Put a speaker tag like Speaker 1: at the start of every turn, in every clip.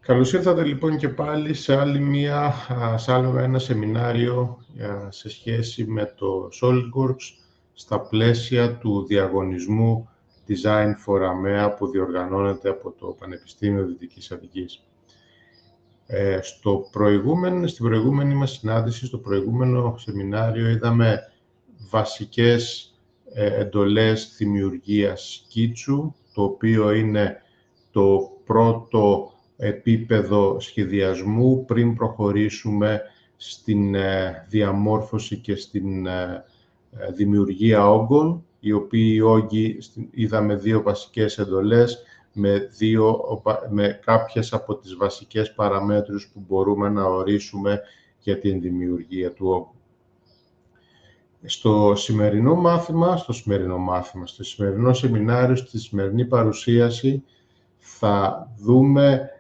Speaker 1: Καλώς ήρθατε λοιπόν και πάλι σε άλλο ένα σεμινάριο σε σχέση με το SolidWorks στα πλαίσια του διαγωνισμού Design for AMEA που διοργανώνεται από το Πανεπιστήμιο Δυτικής Αττικής. Στην προηγούμενη μας συνάντηση, στο προηγούμενο σεμινάριο, είδαμε βασικές εντολές δημιουργίας σκίτσου, το οποίο είναι το πρώτο επίπεδο σχεδιασμού πριν προχωρήσουμε στην διαμόρφωση και στην δημιουργία όγκων, οι οποίοι όγκοι είδαμε δύο βασικές εντολές με κάποιες από τις βασικές παραμέτρους που μπορούμε να ορίσουμε για την δημιουργία του όγκου. Στο σημερινό σεμινάριο, στη σημερινή παρουσίαση, θα δούμε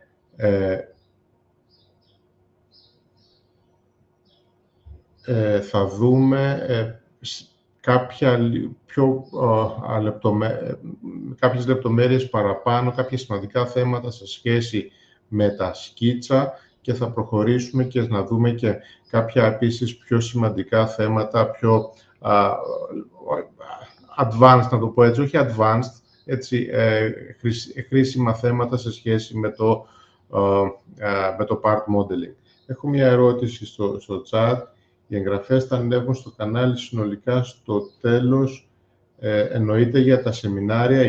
Speaker 1: κάποιες λεπτομέρειες παραπάνω, κάποια σημαντικά θέματα σε σχέση με τα σκίτσα και θα προχωρήσουμε και να δούμε και κάποια επίσης πιο σημαντικά θέματα, πιο advanced, να το πω έτσι, όχι advanced, έτσι, χρήσιμα θέματα σε σχέση με το part modeling. Έχω μια ερώτηση στο chat. Οι εγγραφές θα ανέβουν στο κανάλι συνολικά στο τέλος. Εννοείται για τα σεμινάρια.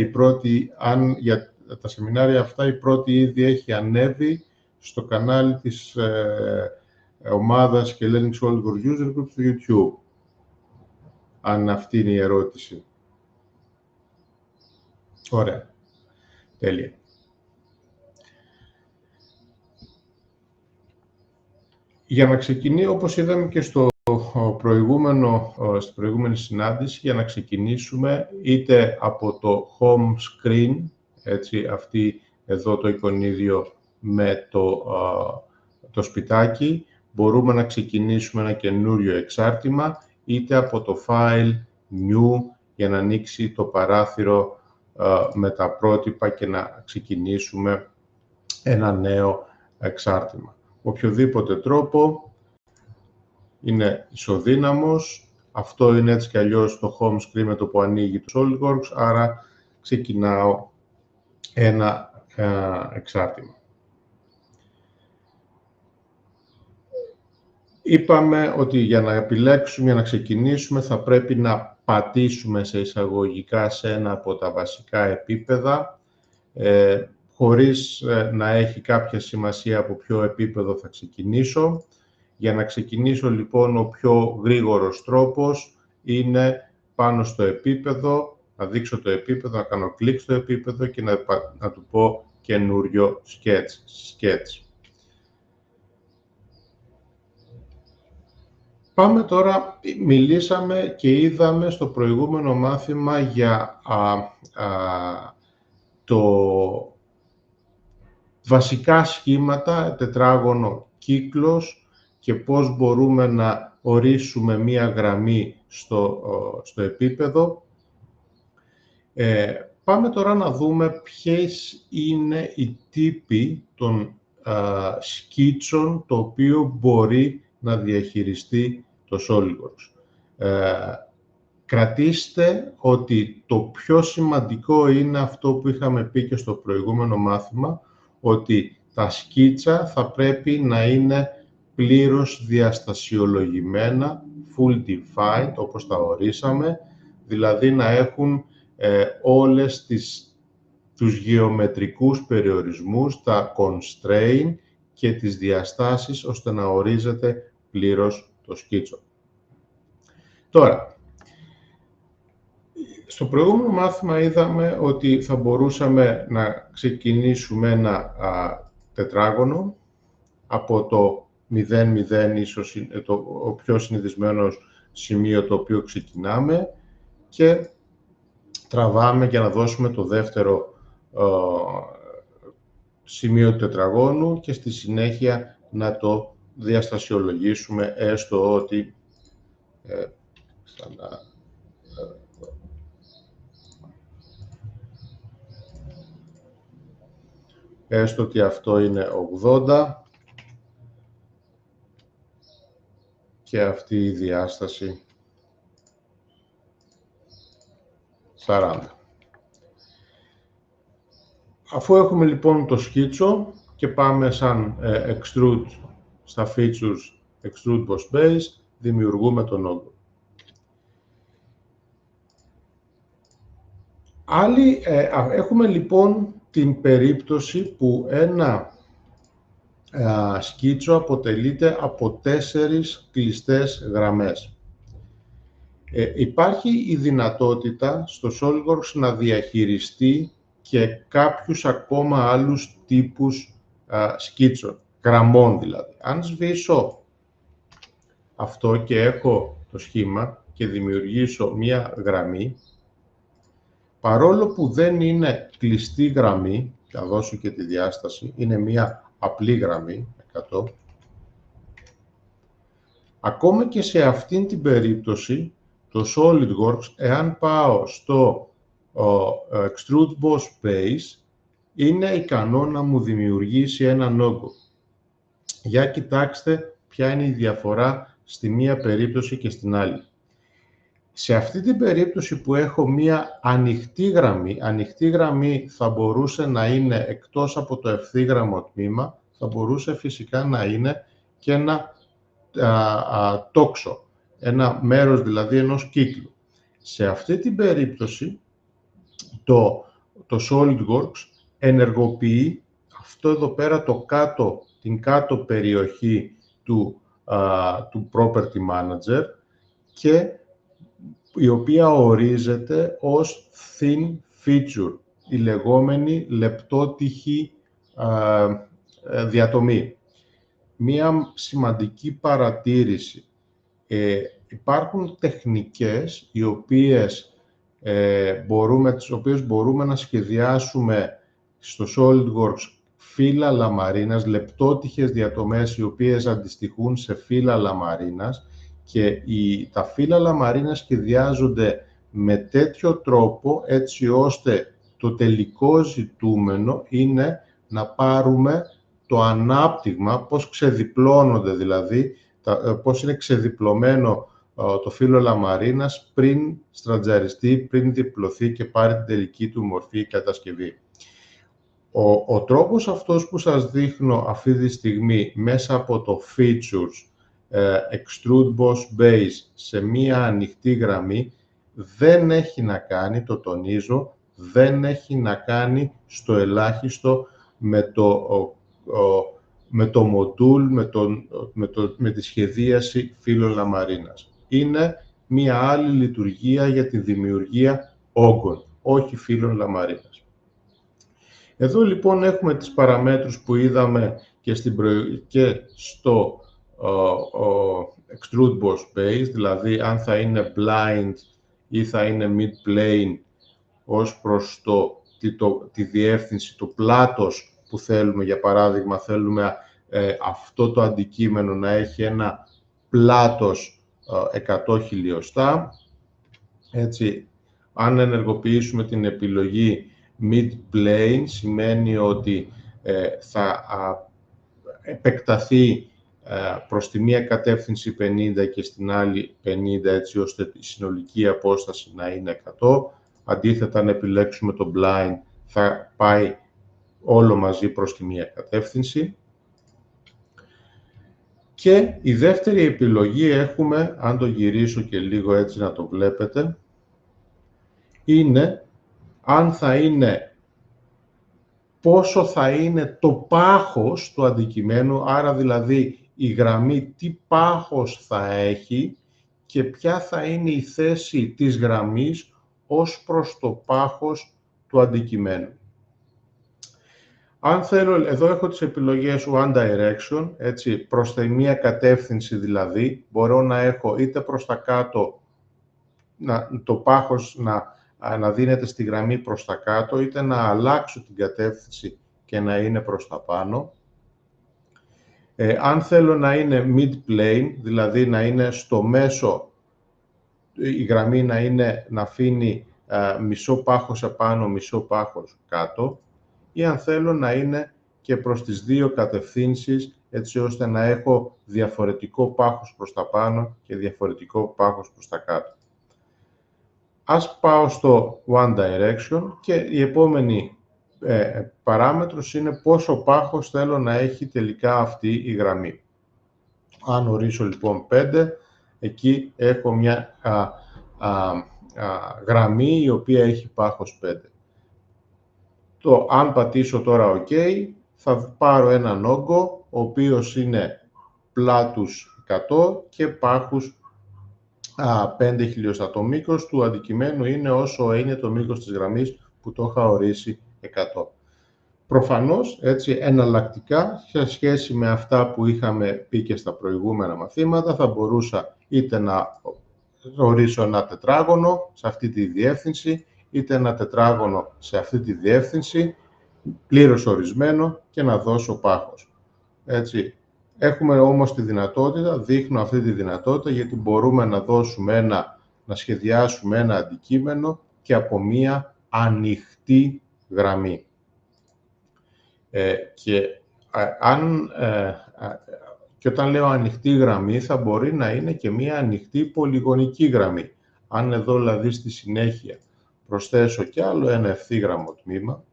Speaker 1: Για τα σεμινάρια αυτά, η πρώτη ήδη έχει ανέβει στο κανάλι της ομάδας Hellenic SolidWorks User Group στο YouTube. Αν αυτή είναι η ερώτηση. Ωραία. Τέλεια. Για να ξεκινήσει, όπως είδαμε και στην προηγούμενη συνάντηση, για να ξεκινήσουμε είτε από το home screen, έτσι, αυτή εδώ το εικονίδιο με το σπιτάκι, μπορούμε να ξεκινήσουμε ένα καινούριο εξάρτημα, είτε από το file new για να ανοίξει το παράθυρο με τα πρότυπα και να ξεκινήσουμε ένα νέο εξάρτημα. Οποιοδήποτε τρόπο είναι ισοδύναμος. Αυτό είναι έτσι κι αλλιώς το home screen με το που ανοίγει το SolidWorks, άρα ξεκινάω ένα εξάρτημα. Είπαμε ότι για να επιλέξουμε, για να ξεκινήσουμε, θα πρέπει να πατήσουμε σε εισαγωγικά σε ένα από τα βασικά επίπεδα, χωρίς να έχει κάποια σημασία από ποιο επίπεδο θα ξεκινήσω. Για να ξεκινήσω λοιπόν, ο πιο γρήγορος τρόπος είναι πάνω στο επίπεδο, να δείξω το επίπεδο, να κάνω κλικ στο επίπεδο και να του πω καινούριο sketch. Πάμε τώρα, μιλήσαμε και είδαμε στο προηγούμενο μάθημα για το βασικά σχήματα, τετράγωνο, κύκλος και πώς μπορούμε να ορίσουμε μία γραμμή στο επίπεδο. Πάμε τώρα να δούμε ποιες είναι οι τύποι των σκίτσων το οποίο μπορεί να διαχειριστεί το SolidWorks. Κρατήστε ότι το πιο σημαντικό είναι αυτό που είχαμε πει και στο προηγούμενο μάθημα, ότι τα σκίτσα θα πρέπει να είναι πλήρως διαστασιολογημένα, full defined, όπως τα ορίσαμε, δηλαδή να έχουν όλες τους γεωμετρικούς περιορισμούς, τα constraint και τις διαστάσεις, ώστε να ορίζεται πλήρως το σκίτσο. Τώρα, στο προηγούμενο μάθημα είδαμε ότι θα μπορούσαμε να ξεκινήσουμε ένα τετράγωνο από το 0,0, ίσως ο πιο συνηθισμένο σημείο το οποίο ξεκινάμε, και τραβάμε για να δώσουμε το δεύτερο σημείο του τετραγώνου και στη συνέχεια να το διαστασιολογήσουμε, έστω ότι έστω ότι αυτό είναι 80 και αυτή η διάσταση 40. Αφού έχουμε λοιπόν το σκίτσο και πάμε σαν extrude στα features extrude boss base, δημιουργούμε τον όγκο. Έχουμε λοιπόν την περίπτωση που ένα σκίτσο αποτελείται από 4 κλειστές γραμμές. Υπάρχει η δυνατότητα στο SOLIDWORKS να διαχειριστεί και κάποιους ακόμα άλλους τύπους σκίτσων, γραμμών δηλαδή. Αν σβήσω αυτό και έχω το σχήμα και δημιουργήσω μία γραμμή, παρόλο που δεν είναι κλειστή γραμμή, θα δώσω και τη διάσταση, είναι μία απλή γραμμή, 100, ακόμα και σε αυτήν την περίπτωση, το SOLIDWORKS, εάν πάω στο Extrude Boss Base, είναι ικανό να μου δημιουργήσει έναν όγκο. Για κοιτάξτε ποια είναι η διαφορά στη μία περίπτωση και στην άλλη. Σε αυτή την περίπτωση που έχω μία ανοιχτή γραμμή θα μπορούσε να είναι, εκτός από το ευθύγραμμο τμήμα, θα μπορούσε φυσικά να είναι και ένα τόξο, ένα μέρος δηλαδή ενός κύκλου. Σε αυτή την περίπτωση το SOLIDWORKS ενεργοποιεί αυτό εδώ πέρα την κάτω περιοχή του Property Manager, και η οποία ορίζεται ως Thin Feature, η λεγόμενη λεπτότυχη διατομή. Μία σημαντική παρατήρηση. Υπάρχουν τεχνικές τις οποίες μπορούμε να σχεδιάσουμε στο SOLIDWORKS φύλλα λαμαρίνας, λεπτότυχες διατομές οι οποίες αντιστοιχούν σε φύλλα λαμαρίνας, και τα φύλλα λαμαρίνας σχεδιάζονται με τέτοιο τρόπο έτσι ώστε το τελικό ζητούμενο είναι να πάρουμε το ανάπτυγμα, πώς ξεδιπλώνονται δηλαδή, πώς είναι ξεδιπλωμένο το φύλλο λαμαρίνας πριν στρατζαριστεί, πριν διπλωθεί και πάρει την τελική του μορφή κατασκευή. Ο τρόπος αυτός που σας δείχνω αυτή τη στιγμή μέσα από το Features Extrude Boss Base σε μία ανοιχτή γραμμή δεν έχει να κάνει, το τονίζω, δεν έχει να κάνει στο ελάχιστο με το μοντούλ, με τη σχεδίαση φύλλων λαμαρίνας. Είναι μία άλλη λειτουργία για τη δημιουργία όγκων, όχι φύλλων λαμαρίνας. Εδώ λοιπόν έχουμε τις παραμέτρους που είδαμε και στο Extrude Boss Base, δηλαδή αν θα είναι blind ή θα είναι mid-plane ως προς τη διεύθυνση, το πλάτος που θέλουμε. Για παράδειγμα, θέλουμε αυτό το αντικείμενο να έχει ένα πλάτος 100 χιλιοστά. Έτσι, αν ενεργοποιήσουμε την επιλογή mid-plane, σημαίνει ότι θα επεκταθεί προς τη μία κατεύθυνση 50 και στην άλλη 50, έτσι ώστε η συνολική απόσταση να είναι 100. Αντίθετα, αν επιλέξουμε το blind, θα πάει όλο μαζί προς τη μία κατεύθυνση. Και η δεύτερη επιλογή έχουμε, αν το γυρίσω και λίγο έτσι να το βλέπετε, είναι αν θα είναι, πόσο θα είναι το πάχος του αντικειμένου, άρα δηλαδή η γραμμή τι πάχος θα έχει και ποια θα είναι η θέση της γραμμής ως προς το πάχος του αντικειμένου. Αν θέλω, εδώ έχω τις επιλογές One Direction, έτσι, προς τη μία κατεύθυνση δηλαδή, μπορώ να έχω είτε προς τα κάτω, το πάχος να δίνεται στη γραμμή προς τα κάτω, είτε να αλλάξω την κατεύθυνση και να είναι προς τα πάνω. Αν θέλω να είναι mid-plane, δηλαδή να είναι στο μέσο, η γραμμή να αφήνει μισό πάχος επάνω, μισό πάχος κάτω, ή αν θέλω να είναι και προς τις δύο κατευθύνσεις, έτσι ώστε να έχω διαφορετικό πάχος προς τα πάνω και διαφορετικό πάχος προς τα κάτω. Ας πάω στο One Direction και η επόμενη παράμετρος είναι πόσο πάχος θέλω να έχει τελικά αυτή η γραμμή. Αν ορίσω λοιπόν 5, εκεί έχω μια γραμμή η οποία έχει πάχος 5. Αν πατήσω τώρα OK, θα πάρω έναν όγκο, ο οποίος είναι πλάτους 100 και πάχους 5 χιλιοστά. Το μήκος του αντικειμένου είναι όσο είναι το μήκος της γραμμής που το είχα ορίσει 100. Προφανώς, έτσι, εναλλακτικά, σε σχέση με αυτά που είχαμε πει και στα προηγούμενα μαθήματα, θα μπορούσα είτε να ορίσω ένα τετράγωνο σε αυτή τη διεύθυνση, είτε ένα τετράγωνο σε αυτή τη διεύθυνση, πλήρως ορισμένο και να δώσω πάχος. Έτσι. Έχουμε όμως τη δυνατότητα, δείχνω αυτή τη δυνατότητα, γιατί μπορούμε να δώσουμε να σχεδιάσουμε ένα αντικείμενο και από μία ανοιχτή γραμμή. Και όταν λέω ανοιχτή γραμμή, θα μπορεί να είναι και μία ανοιχτή πολυγωνική γραμμή. Αν εδώ δηλαδή στη συνέχεια προσθέσω κι άλλο ένα ευθύγραμμο τμήμα,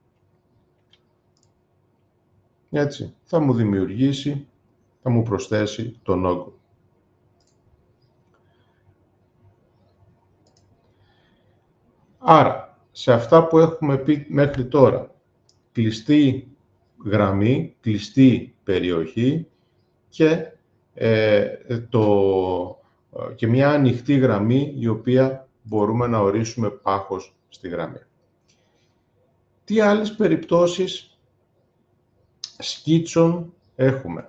Speaker 1: έτσι, θα μου δημιουργήσει, θα μου προσθέσει τον όγκο. Άρα, σε αυτά που έχουμε πει μέχρι τώρα, κλειστή γραμμή, κλειστή περιοχή και, και μια ανοιχτή γραμμή η οποία μπορούμε να ορίσουμε πάχος στη γραμμή. Τι άλλες περιπτώσεις σκίτσων έχουμε?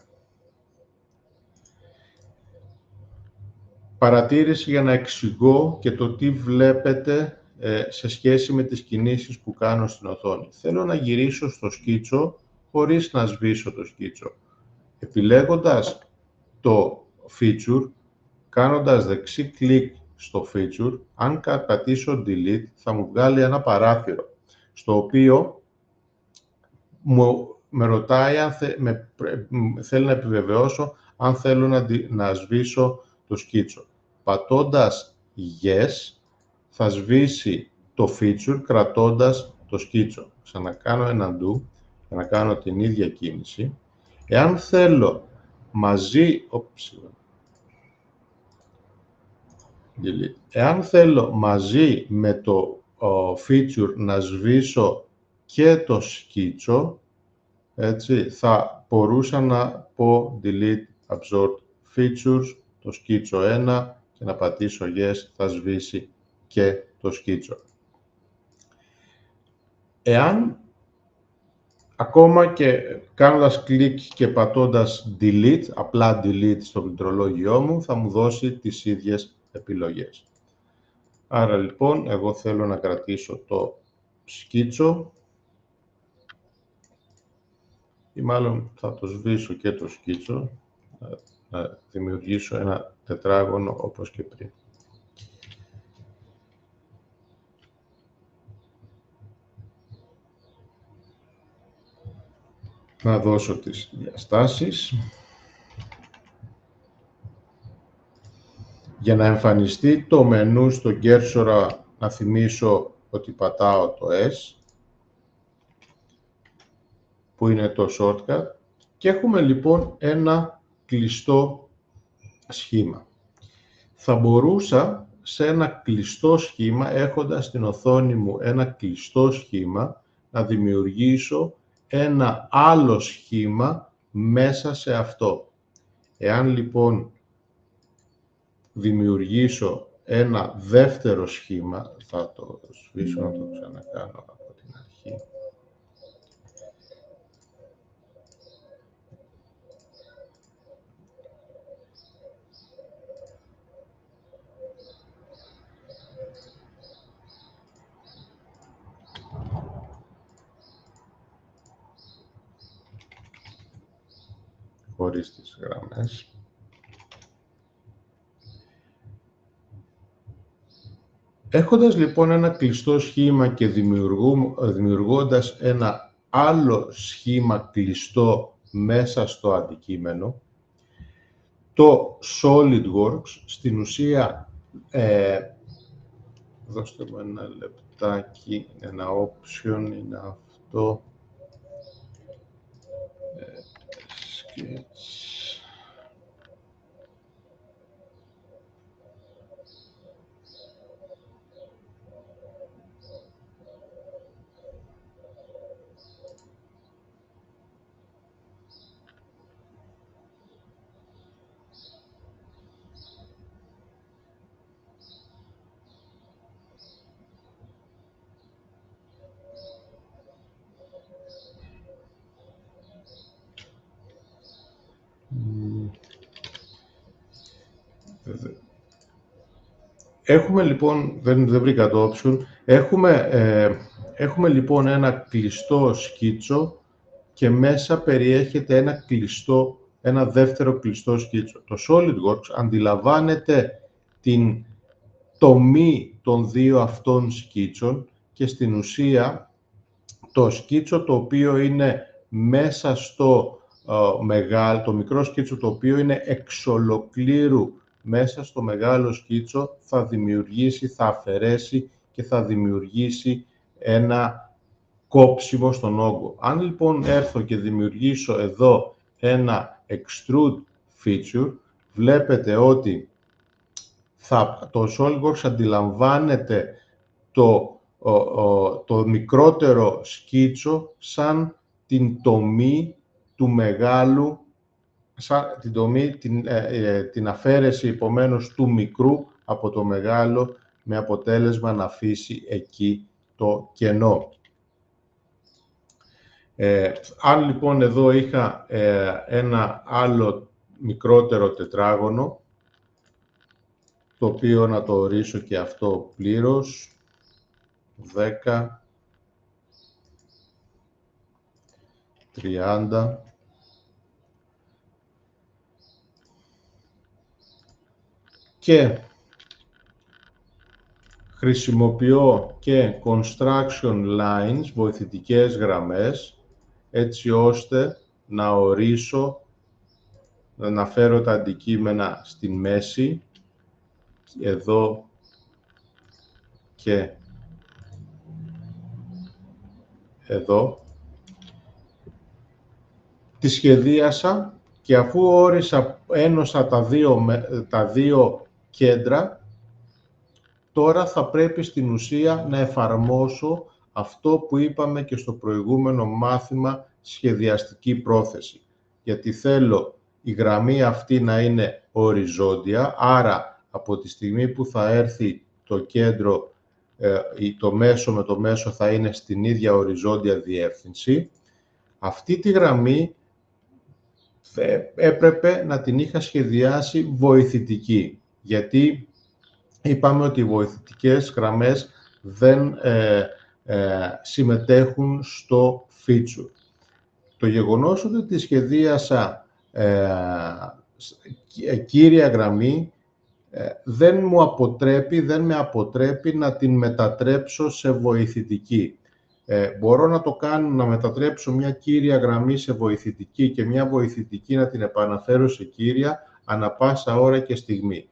Speaker 1: Παρατήρηση για να εξηγώ και το τι βλέπετε σε σχέση με τις κινήσεις που κάνω στην οθόνη. Θέλω να γυρίσω στο σκίτσο χωρίς να σβήσω το σκίτσο. Επιλέγοντας το feature, κάνοντας δεξί κλικ στο feature, αν πατήσω delete θα μου βγάλει ένα παράθυρο, στο οποίο με ρωτάει αν θέλει να επιβεβαιώσω αν θέλω να σβήσω το σκίτσο. Πατώντας yes, θα σβήσει το feature κρατώντας το σκίτσο. Ξανακάνω ένα undo για να κάνω την ίδια κίνηση. Εάν θέλω μαζί με το feature να σβήσω και το σκίτσο, έτσι, θα μπορούσα να πω delete absorbed features, το σκίτσο 1, και να πατήσω yes, θα σβήσει και το σκίτσο. Εάν ακόμα και κάνοντας κλικ και πατώντας delete, απλά delete στο πληκτρολόγιό μου, θα μου δώσει τις ίδιες επιλογές. Άρα λοιπόν, εγώ θέλω να κρατήσω το σκίτσο, ή μάλλον θα το σβήσω και το σκίτσο, να δημιουργήσω ένα τετράγωνο όπως και πριν. Να δώσω τις διαστάσεις. Για να εμφανιστεί το μενού στο cursor, να θυμίσω ότι πατάω το S, που είναι το shortcut, και έχουμε λοιπόν ένα κλειστό σχήμα. Θα μπορούσα σε ένα κλειστό σχήμα, έχοντας στην οθόνη μου ένα κλειστό σχήμα, να δημιουργήσω ένα άλλο σχήμα μέσα σε αυτό. Εάν λοιπόν δημιουργήσω ένα δεύτερο σχήμα, θα το σβήσω να το ξανακάνω από την αρχή. Χωρίς τις γραμμές. Έχοντας λοιπόν ένα κλειστό σχήμα και δημιουργώντας ένα άλλο σχήμα κλειστό μέσα στο αντικείμενο. Το SolidWorks, στην ουσία, δώστε μου ένα λεπτάκι, ένα option είναι αυτό. Έχουμε λοιπόν, δεν βρήκα το option, έχουμε λοιπόν ένα κλειστό σκίτσο και μέσα περιέχεται ένα δεύτερο κλειστό σκίτσο. Το SolidWorks αντιλαμβάνεται την τομή των δύο αυτών σκίτσων και στην ουσία το σκίτσο το οποίο είναι μέσα στο το μικρό σκίτσο το οποίο είναι εξ ολοκλήρου μέσα στο μεγάλο σκίτσο θα δημιουργήσει, θα αφαιρέσει και θα δημιουργήσει ένα κόψιμο στον όγκο. Αν λοιπόν έρθω και δημιουργήσω εδώ ένα extrude feature, βλέπετε ότι το SolidWorks αντιλαμβάνεται το μικρότερο σκίτσο σαν την τομή του μεγάλου, την αφαίρεση επομένως του μικρού από το μεγάλο, με αποτέλεσμα να αφήσει εκεί το κενό. Αν λοιπόν εδώ είχα ένα άλλο μικρότερο τετράγωνο, το οποίο να το ορίσω και αυτό πλήρως, 10, 30, και χρησιμοποιώ και construction lines, βοηθητικές γραμμές, έτσι ώστε να ορίσω, να φέρω τα αντικείμενα στη μέση, εδώ και εδώ. Τη σχεδίασα και αφού ένωσα τα δύο κέντρα, τώρα θα πρέπει στην ουσία να εφαρμόσω αυτό που είπαμε και στο προηγούμενο μάθημα, σχεδιαστική πρόθεση. Γιατί θέλω η γραμμή αυτή να είναι οριζόντια, άρα από τη στιγμή που θα έρθει το κέντρο, το μέσο με το μέσο θα είναι στην ίδια οριζόντια διεύθυνση. Αυτή τη γραμμή έπρεπε να την είχα σχεδιάσει βοηθητική, γιατί είπαμε ότι οι βοηθητικές γραμμές δεν συμμετέχουν στο feature. Το γεγονός ότι τη σχεδίασα κύρια γραμμή δεν με αποτρέπει να την μετατρέψω σε βοηθητική. Μπορώ να μετατρέψω μια κύρια γραμμή σε βοηθητική και μια βοηθητική να την επαναφέρω σε κύρια ανά πάσα ώρα και στιγμή.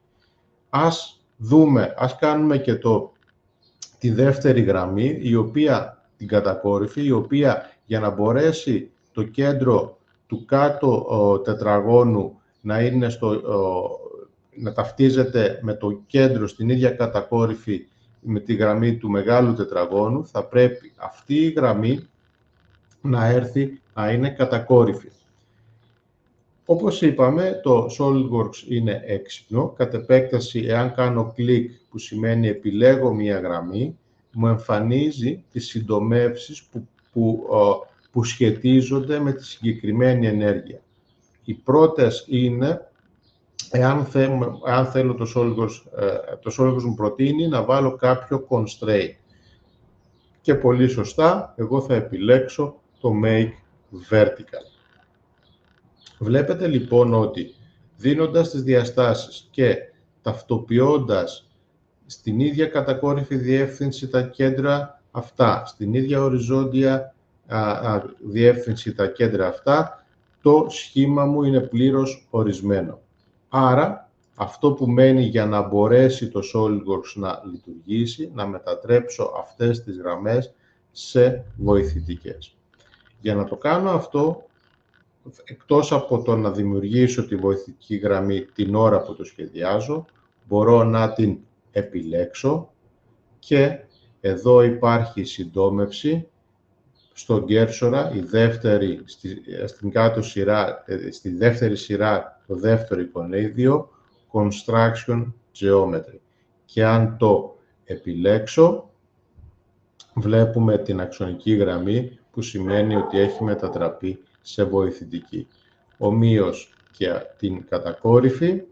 Speaker 1: Ας κάνουμε και τη δεύτερη γραμμή, την κατακόρυφη, η οποία για να μπορέσει το κέντρο του κάτω τετραγώνου να ταυτίζεται με το κέντρο στην ίδια κατακόρυφη με τη γραμμή του μεγάλου τετραγώνου, θα πρέπει αυτή η γραμμή να έρθει να είναι κατακόρυφη. Όπως είπαμε, το SolidWorks είναι έξυπνο. Κατ' επέκταση, εάν κάνω κλικ, που σημαίνει επιλέγω μία γραμμή, μου εμφανίζει τις συντομεύσεις που σχετίζονται με τη συγκεκριμένη ενέργεια. Οι πρώτες είναι, εάν θέλω το SolidWorks μου προτείνει να βάλω κάποιο constraint. Και πολύ σωστά, εγώ θα επιλέξω το Make Vertical. Βλέπετε λοιπόν ότι δίνοντας τις διαστάσεις και ταυτοποιώντας στην ίδια κατακόρυφη διεύθυνση τα κέντρα αυτά, στην ίδια οριζόντια διεύθυνση τα κέντρα αυτά, το σχήμα μου είναι πλήρως ορισμένο. Άρα, αυτό που μένει για να μπορέσει το SolidWorks να λειτουργήσει, να μετατρέψω αυτές τις γραμμές σε βοηθητικές. Για να το κάνω αυτό, εκτός από το να δημιουργήσω τη βοηθητική γραμμή την ώρα που το σχεδιάζω, μπορώ να την επιλέξω και εδώ υπάρχει συντόμευση στον κέρσορα, στην κάτω σειρά, στη δεύτερη σειρά το δεύτερο εικονίδιο, Construction Geometry. Και αν το επιλέξω, βλέπουμε την αξονική γραμμή που σημαίνει ότι έχει μετατραπεί σε βοηθητική. Ομοίως και την κατακόρυφη,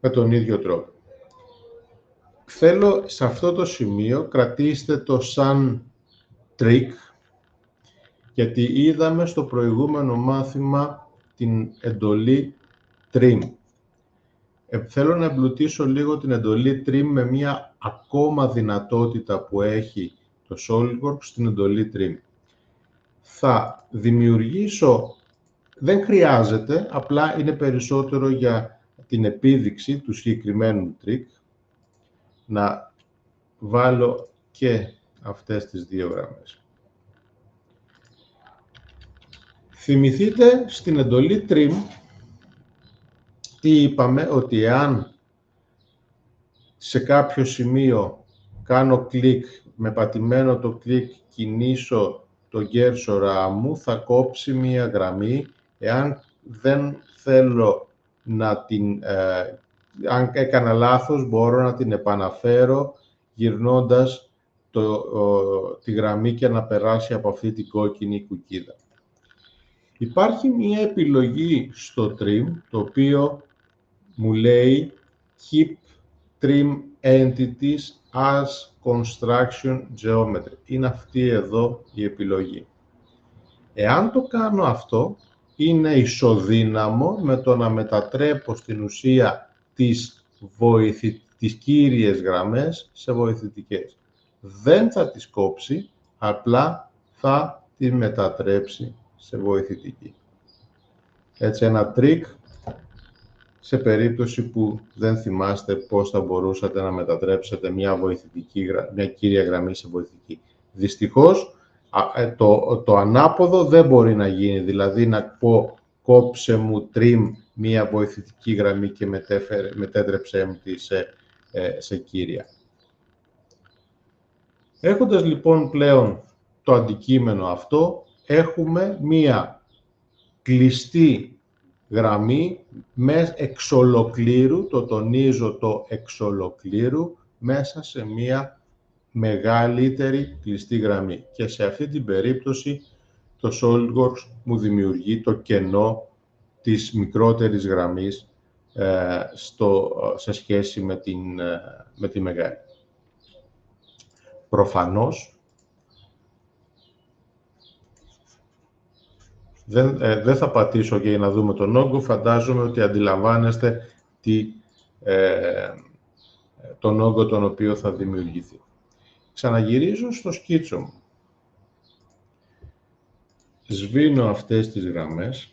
Speaker 1: με τον ίδιο τρόπο. Θέλω σε αυτό το σημείο κρατήστε το σαν trick, γιατί είδαμε στο προηγούμενο μάθημα την εντολή trim. Θέλω να εμπλουτίσω λίγο την εντολή trim με μια ακόμα δυνατότητα που έχει το SolidWorks στην εντολή trim. Θα δημιουργήσω, δεν χρειάζεται, απλά είναι περισσότερο για την επίδειξη του συγκεκριμένου trick, να βάλω και αυτές τις δύο γραμμές. Θυμηθείτε στην εντολή trim τι είπαμε, ότι εάν σε κάποιο σημείο κάνω κλικ, με πατημένο το κλικ κινήσω το κέρσορά μου, θα κόψει μία γραμμή. Εάν δεν θέλω να την... αν έκανα λάθος, μπορώ να την επαναφέρω γυρνώντας τη γραμμή και να περάσει από αυτή την κόκκινη κουκκίδα. Υπάρχει μία επιλογή στο trim, το οποίο μου λέει Keep Trim Entities as Construction Geometry. Είναι αυτή εδώ η επιλογή. Εάν το κάνω αυτό, είναι ισοδύναμο με το να μετατρέπω στην ουσία τις κύριες γραμμές σε βοηθητικές. Δεν θα τις κόψει, απλά θα τις μετατρέψει σε βοηθητική. Έτσι, ένα trick σε περίπτωση που δεν θυμάστε πώς θα μπορούσατε να μετατρέψετε μια κύρια γραμμή σε βοηθητική. Δυστυχώς, το ανάποδο δεν μπορεί να γίνει, δηλαδή να πω κόψε μου trim μια βοηθητική γραμμή και μετέτρεψέ μου τη σε κύρια. Έχοντας λοιπόν πλέον το αντικείμενο αυτό, έχουμε μία κλειστή γραμμή εξ ολοκλήρου, το τονίζω το εξ ολοκλήρου, μέσα σε μία μεγαλύτερη κλειστή γραμμή. Και σε αυτή την περίπτωση το SolidWorks μου δημιουργεί το κενό της μικρότερης γραμμής σε σχέση με τη μεγάλη. Προφανώς, δεν θα πατήσω για να δούμε τον όγκο, φαντάζομαι ότι αντιλαμβάνεστε τον όγκο τον οποίο θα δημιουργηθεί. Ξαναγυρίζω στο σκίτσο μου. Σβήνω αυτές τις γραμμές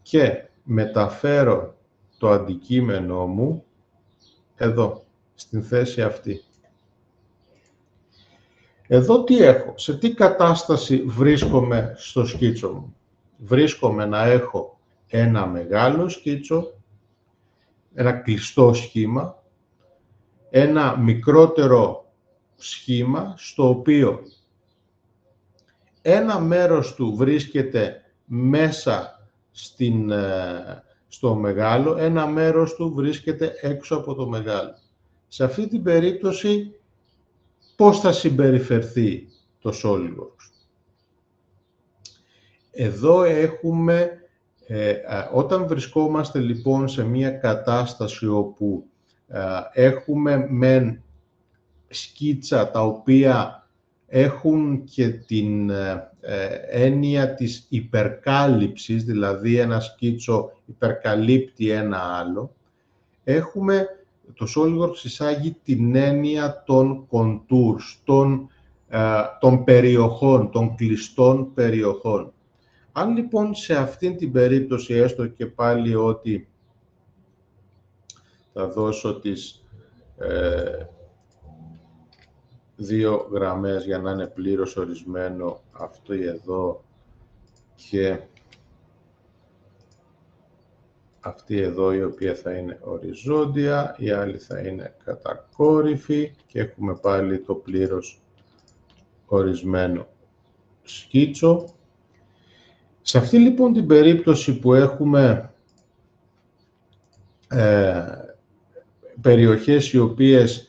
Speaker 1: και μεταφέρω το αντικείμενό μου εδώ, στην θέση αυτή. Εδώ τι έχω, σε τι κατάσταση βρίσκομαι στο σκίτσο μου. Βρίσκομαι να έχω ένα μεγάλο σκίτσο, ένα κλειστό σχήμα, ένα μικρότερο σχήμα, στο οποίο ένα μέρος του βρίσκεται μέσα στο μεγάλο, ένα μέρος του βρίσκεται έξω από το μεγάλο. Σε αυτή την περίπτωση, πώς θα συμπεριφερθεί το SolidWorks. Εδώ έχουμε, όταν βρισκόμαστε λοιπόν σε μια κατάσταση όπου έχουμε μεν σκίτσα τα οποία έχουν και την έννοια της υπερκάλυψης, δηλαδή ένα σκίτσο υπερκαλύπτει ένα άλλο, έχουμε το SolidWorks εισάγει την έννοια των contours, των περιοχών, των κλειστών περιοχών. Αν λοιπόν σε αυτήν την περίπτωση, έστω και πάλι ότι θα δώσω τις 2 γραμμές για να είναι πλήρως ορισμένο αυτό εδώ και αυτή εδώ η οποία θα είναι οριζόντια, η άλλη θα είναι κατακόρυφη και έχουμε πάλι το πλήρως ορισμένο σκίτσο. Σε αυτή λοιπόν την περίπτωση που έχουμε περιοχές οι οποίες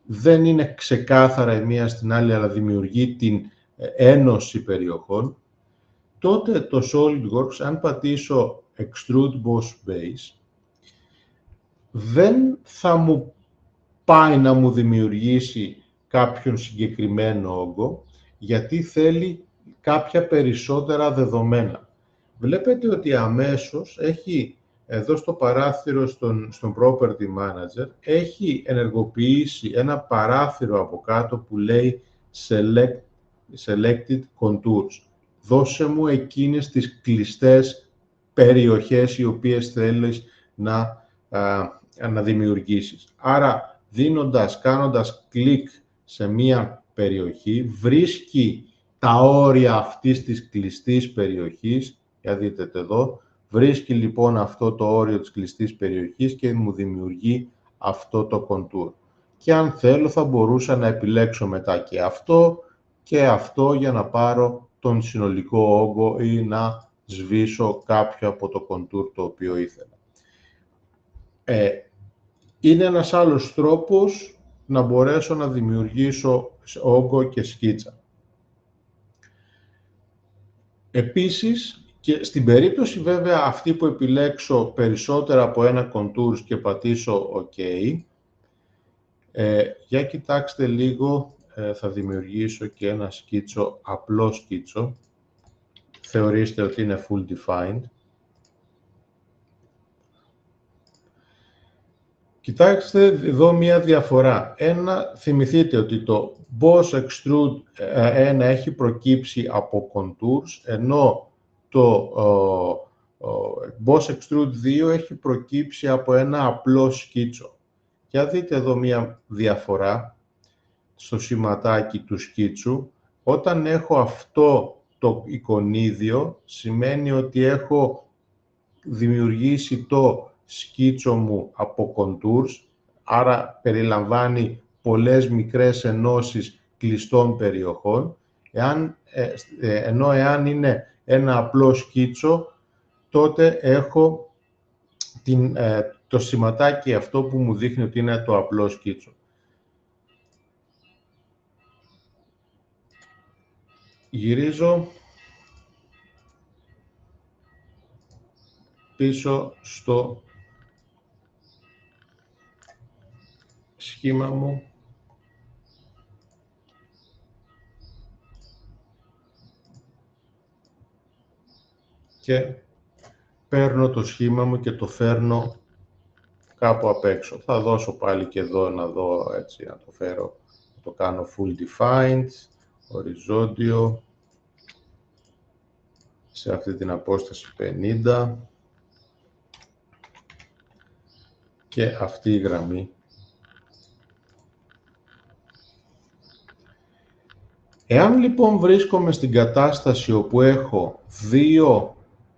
Speaker 1: δεν είναι ξεκάθαρα η μία στην άλλη, αλλά δημιουργεί την ένωση περιοχών, τότε το SolidWorks, αν πατήσω Extrude Boss Base, δεν θα μου πάει να μου δημιουργήσει κάποιον συγκεκριμένο όγκο, γιατί θέλει κάποια περισσότερα δεδομένα. Βλέπετε ότι αμέσως έχει, εδώ στο παράθυρο στον Property Manager, έχει ενεργοποιήσει ένα παράθυρο από κάτω που λέει Selected Contours. Δώσε μου εκείνες τις κλειστές περιοχές οι οποίες θέλεις να δημιουργήσεις. Άρα, κάνοντας κλικ σε μία περιοχή, βρίσκει τα όρια αυτής της κλειστής περιοχής. Για δείτε εδώ, βρίσκει λοιπόν αυτό το όριο της κλειστής περιοχής και μου δημιουργεί αυτό το contour. Και αν θέλω θα μπορούσα να επιλέξω μετά και αυτό για να πάρω τον συνολικό όγκο ή να σβήσω κάποιο από το contour το οποίο ήθελα. Είναι ένας άλλος τρόπος να μπορέσω να δημιουργήσω όγκο και σκίτσα. Επίσης, και στην περίπτωση βέβαια αυτή που επιλέξω περισσότερα από ένα contours και πατήσω OK, για κοιτάξτε λίγο, θα δημιουργήσω και ένα σκίτσο, απλό σκίτσο. Θεωρήστε ότι είναι full defined. Κοιτάξτε εδώ μία διαφορά. Θυμηθείτε ότι το Boss Extrude 1 έχει προκύψει από contours, ενώ το Boss Extrude 2 έχει προκύψει από ένα απλό σκίτσο. Για δείτε εδώ μία διαφορά στο σηματάκι του σκίτσου. Όταν έχω αυτό το εικονίδιο, σημαίνει ότι έχω δημιουργήσει το σκίτσο μου από contours, άρα περιλαμβάνει πολλές μικρές ενώσεις κλειστών περιοχών, ενώ εάν είναι ένα απλό σκίτσο, τότε έχω το σηματάκι αυτό που μου δείχνει ότι είναι το απλό σκίτσο. Γυρίζω πίσω στο σχήμα μου και παίρνω το σχήμα μου και το φέρνω κάπου απ' έξω. Θα δώσω πάλι και εδώ να δω, έτσι, να το φέρω, να το κάνω full defined, οριζόντιο, σε αυτή την απόσταση 50 και αυτή η γραμμή. Εάν λοιπόν βρίσκομαι στην κατάσταση όπου έχω 2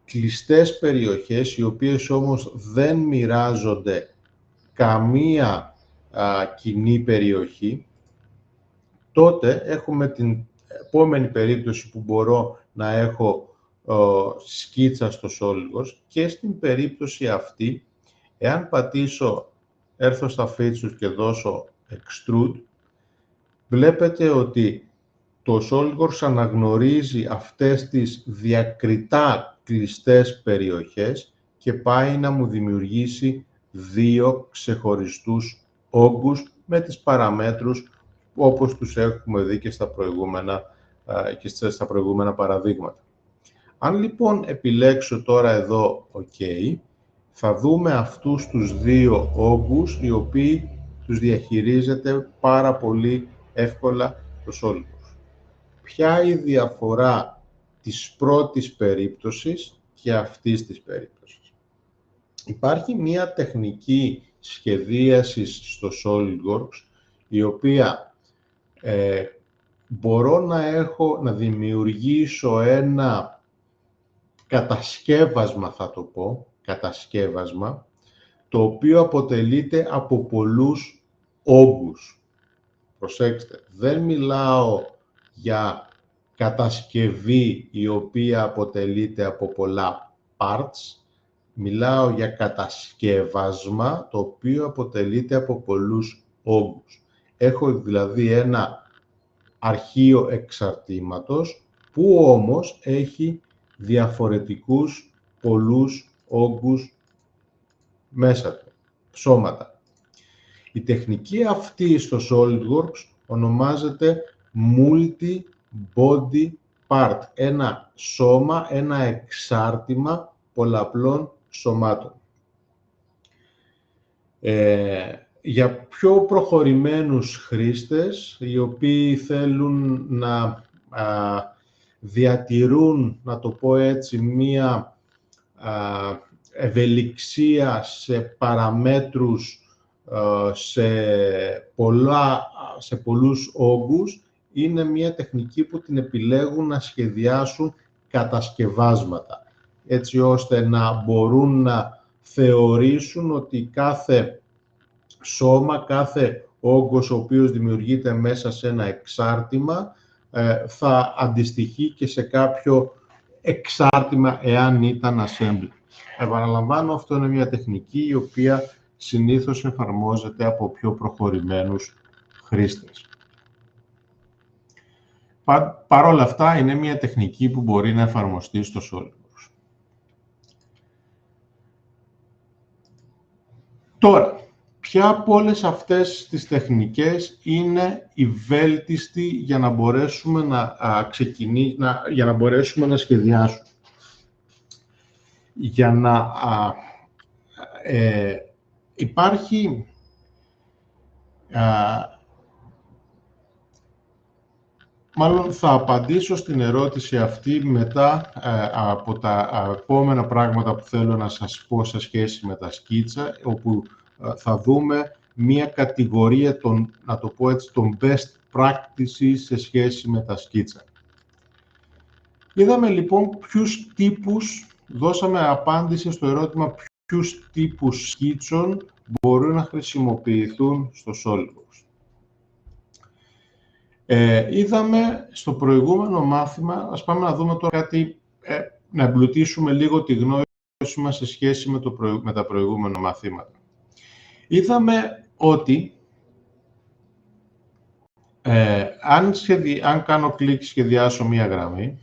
Speaker 1: κλειστές περιοχές, οι οποίες όμως δεν μοιράζονται καμία κοινή περιοχή, τότε έχουμε την επόμενη περίπτωση που μπορώ να έχω σκίτσα στο SolidWorks, και στην περίπτωση αυτή, εάν έρθω στα features και δώσω Extrude, βλέπετε ότι το SolidWorks αναγνωρίζει αυτές τις διακριτά κλειστές περιοχές και πάει να μου δημιουργήσει 2 ξεχωριστούς όγκους με τις παραμέτρους όπως τους έχουμε δει και στα προηγούμενα παραδείγματα. Αν λοιπόν επιλέξω τώρα εδώ OK, θα δούμε αυτούς τους 2 όγκους οι οποίοι τους διαχειρίζεται πάρα πολύ εύκολα το SolidWorks. Ποια η διαφορά της πρώτης περίπτωσης και αυτής της περίπτωσης? Υπάρχει μία τεχνική σχεδίασης στο SolidWorks, η οποία μπορώ να δημιουργήσω ένα κατασκεύασμα, θα το πω, κατασκεύασμα, το οποίο αποτελείται από πολλούς όγκους. Προσέξτε, δεν μιλάω για κατασκευή η οποία αποτελείται από πολλά parts, μιλάω για κατασκεύασμα το οποίο αποτελείται από πολλούς όγκους. Έχω δηλαδή ένα αρχείο εξαρτήματος που όμως έχει διαφορετικούς πολλούς όγκους μέσα του, σώματα. Η τεχνική αυτή στο SolidWorks ονομάζεται multi-body part, ένα σώμα, ένα εξάρτημα πολλαπλών σωμάτων. Για πιο προχωρημένους χρήστες, οι οποίοι θέλουν να διατηρούν, να το πω έτσι, μία ευελιξία σε παραμέτρους, σε πολλούς όγκους, είναι μία τεχνική που την επιλέγουν να σχεδιάσουν κατασκευάσματα, έτσι ώστε να μπορούν να θεωρήσουν ότι κάθε σώμα, κάθε όγκος ο οποίος δημιουργείται μέσα σε ένα εξάρτημα θα αντιστοιχεί και σε κάποιο εξάρτημα εάν ήταν assembly. Επαναλαμβάνω, αυτό είναι μια τεχνική η οποία συνήθως εφαρμόζεται από πιο προχωρημένους χρήστες. Παρ' όλα αυτά, είναι μια τεχνική που μπορεί να εφαρμοστεί στο SolidWorks. Τώρα, ποια από όλες αυτές τις τεχνικές είναι η βέλτιστη για να μπορέσουμε να μπορέσουμε να σχεδιάσουμε? Για να υπάρχει μάλλον θα απαντήσω στην ερώτηση αυτή μετά από τα επόμενα πράγματα που θέλω να σας πω σε σχέση με τα σκίτσα, όπου θα δούμε μία κατηγορία να το πω έτσι, των best practices σε σχέση με τα σκίτσα. Είδαμε λοιπόν δώσαμε απάντηση στο ερώτημα ποιους τύπους σκίτσων μπορούν να χρησιμοποιηθούν στο SolidWorks. Είδαμε στο προηγούμενο μάθημα, ας πάμε να δούμε τώρα κάτι, να εμπλουτίσουμε λίγο τη γνώση μας σε σχέση με τα προηγούμενα μαθήματα. Είδαμε ότι αν κάνω κλικ σχεδιάσω μία γραμμή,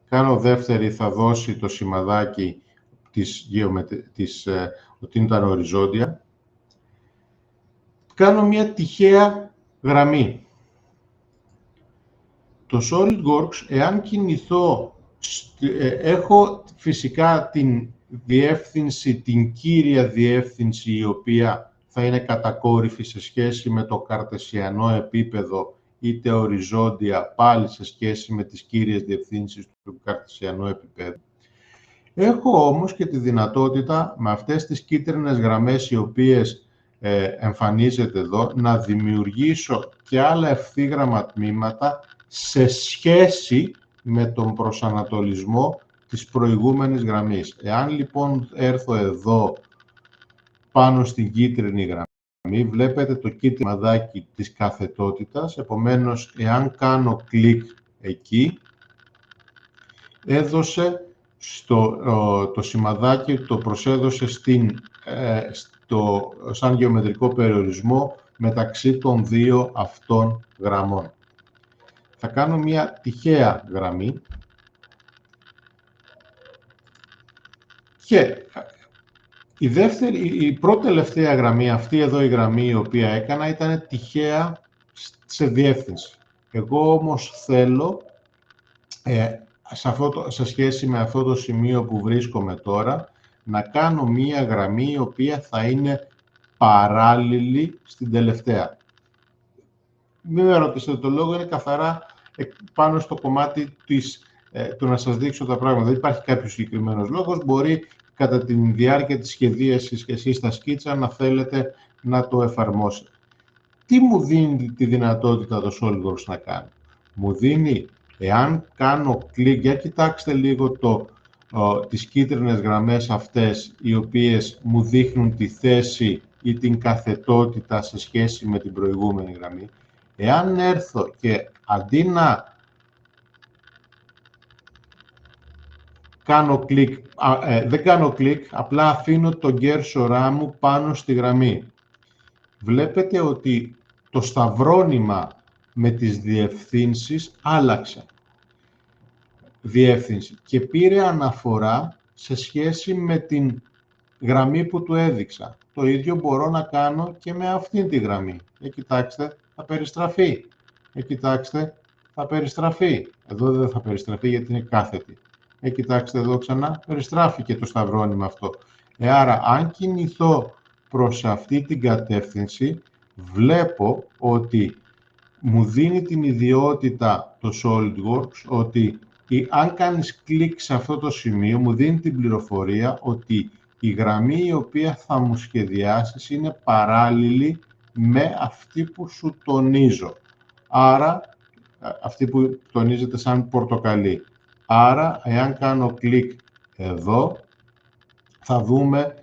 Speaker 1: κάνω δεύτερη, θα δώσει το σημαδάκι ότι ήταν οριζόντια, κάνω μία τυχαία γραμμή. Το SolidWorks, εάν κινηθώ, έχω φυσικά την διεύθυνση, την κύρια διεύθυνση, η οποία θα είναι κατακόρυφη σε σχέση με το καρτεσιανό επίπεδο, είτε οριζόντια, πάλι σε σχέση με τις κύριες διευθύνσεις του καρτεσιανού επίπεδου. Έχω όμως και τη δυνατότητα, με αυτές τις κίτρινες γραμμές, οι οποίες εμφανίζεται εδώ, να δημιουργήσω και άλλα ευθύγραμμα τμήματα σε σχέση με τον προσανατολισμό της προηγούμενης γραμμής. Εάν λοιπόν έρθω εδώ πάνω στην κίτρινη γραμμή, βλέπετε το κίτρινο σημαδάκι της καθετότητας, επομένως εάν κάνω κλικ εκεί, έδωσε το σημαδάκι, το προσέδωσε σαν γεωμετρικό περιορισμό μεταξύ των δύο αυτών γραμμών. Θα κάνω μια τυχαία γραμμή και η πρώτη τελευταία γραμμή, αυτή εδώ η γραμμή η οποία έκανα, ήταν τυχαία σε διεύθυνση. Εγώ όμως θέλω, σε σχέση με αυτό το σημείο που βρίσκομαι τώρα, να κάνω μία γραμμή η οποία θα είναι παράλληλη στην τελευταία. Μην με ρωτήσετε το λόγο, είναι καθαρά πάνω στο κομμάτι του να σας δείξω τα πράγματα. Δεν υπάρχει κάποιος συγκεκριμένος λόγος. Μπορεί κατά τη διάρκεια της σχεδίασης και εσείς στα σκίτσα να θέλετε να το εφαρμόσετε. Τι μου δίνει τη δυνατότητα το SOLIDWORKS να κάνει? Μου δίνει, εάν κάνω κλικ, για κοιτάξτε λίγο τις κίτρινες γραμμές αυτές, οι οποίες μου δείχνουν τη θέση ή την καθετότητα σε σχέση με την προηγούμενη γραμμή. Εάν έρθω και αντί να κάνω κλικ, δεν κάνω κλικ, απλά αφήνω τον κέρσορά μου πάνω στη γραμμή. Βλέπετε ότι το σταυρόνυμα με τις διευθύνσεις άλλαξε διεύθυνση και πήρε αναφορά σε σχέση με την γραμμή που του έδειξα. Το ίδιο μπορώ να κάνω και με αυτήν τη γραμμή. Κοιτάξτε, θα περιστραφεί. Κοιτάξτε, θα περιστραφεί. Εδώ δεν θα περιστραφεί γιατί είναι κάθετη. Κοιτάξτε εδώ ξανά, περιστράφηκε το σταυρόνυμα αυτό. Άρα, αν κινηθώ προς αυτή την κατεύθυνση, βλέπω ότι μου δίνει την ιδιότητα το SOLIDWORKS ότι αν κάνεις κλικ σε αυτό το σημείο, μου δίνει την πληροφορία ότι η γραμμή η οποία θα μου σχεδιάσεις είναι παράλληλη με αυτή που σου τονίζω. Άρα, αυτή που τονίζεται σαν πορτοκαλί. Άρα, εάν κάνω κλικ εδώ, θα δούμε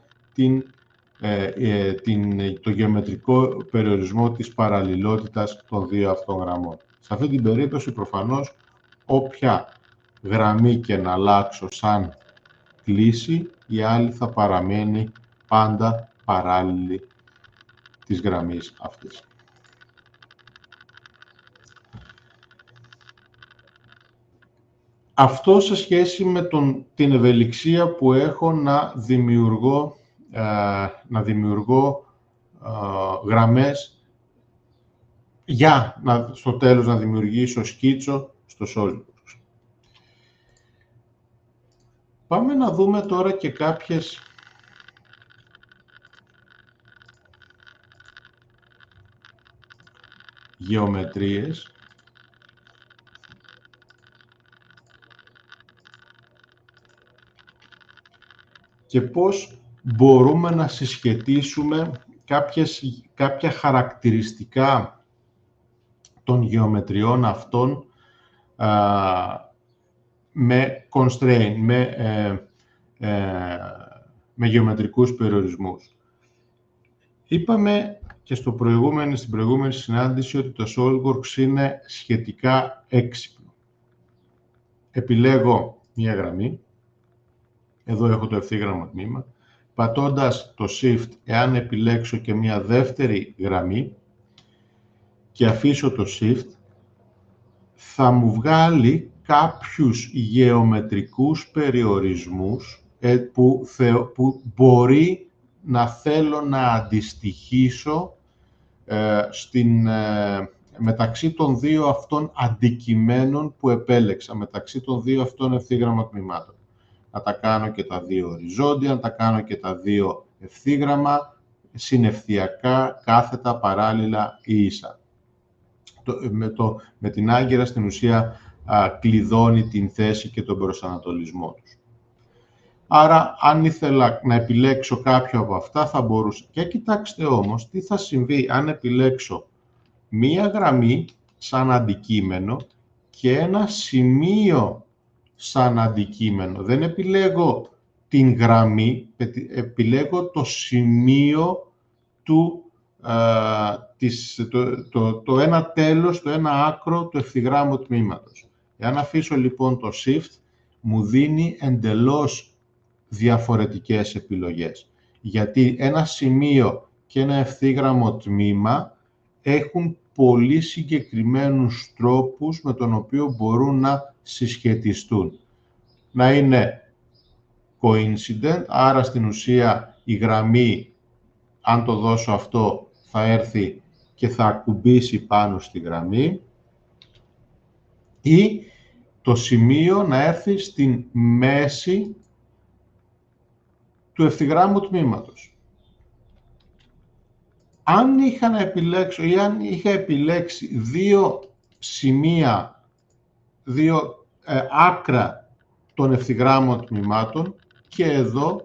Speaker 1: το γεωμετρικό περιορισμό της παραλληλότητας των δύο αυτών γραμμών. Σε αυτή την περίπτωση, προφανώς, όποια γραμμή και να αλλάξω σαν κλίση, η άλλη θα παραμένει πάντα παράλληλη της γραμμής αυτής. Αυτό σε σχέση με την ευελιξία που έχω να δημιουργώ γραμμές για στο τέλος να δημιουργήσω σκίτσο στο SOLIDWORKS. Πάμε να δούμε τώρα και κάποιες γεωμετρίες και πώς μπορούμε να συσχετίσουμε κάποια χαρακτηριστικά των γεωμετριών αυτών με constraint, με γεωμετρικούς περιορισμούς. Είπαμε και στην προηγούμενη συνάντηση ότι το SOLIDWORKS είναι σχετικά έξυπνο. Επιλέγω μία γραμμή. Εδώ έχω το ευθύγραμμο τμήμα. Πατώντας το Shift, εάν επιλέξω και μία δεύτερη γραμμή και αφήσω το Shift, θα μου βγάλει κάποιους γεωμετρικούς περιορισμούς που μπορεί να θέλω να αντιστοιχίσω μεταξύ των δύο αυτών αντικειμένων που επέλεξα, μεταξύ των δύο αυτών ευθύγραμμα τμήματων. Να τα κάνω και τα δύο οριζόντια, να τα κάνω και τα δύο ευθύγραμμα, συνευθειακά, κάθετα, παράλληλα ή ίσα. Με την άγκυρα στην ουσία κλειδώνει την θέση και τον προσανατολισμό τους. Άρα, αν ήθελα να επιλέξω κάποιο από αυτά, θα μπορούσα. Και κοιτάξτε όμως τι θα συμβεί αν επιλέξω μία γραμμή σαν αντικείμενο και ένα σημείο σαν αντικείμενο. Δεν επιλέγω την γραμμή, επιλέγω το σημείο το ένα τέλος, το ένα άκρο του ευθυγράμμου τμήματος. Εάν αφήσω λοιπόν το Shift, μου δίνει εντελώς διαφορετικές επιλογές. Γιατί ένα σημείο και ένα ευθύγραμμο τμήμα έχουν πολύ συγκεκριμένους τρόπους με τον οποίο μπορούν να συσχετιστούν. Να είναι coincident, άρα στην ουσία η γραμμή, αν το δώσω αυτό, θα έρθει και θα ακουμπήσει πάνω στη γραμμή, ή το σημείο να έρθει στην μέση του ευθυγράμμου τμήματος. Αν είχα να επιλέξω ή αν είχα επιλέξει δύο σημεία, δύο άκρα των ευθυγράμμων τμήματων, και εδώ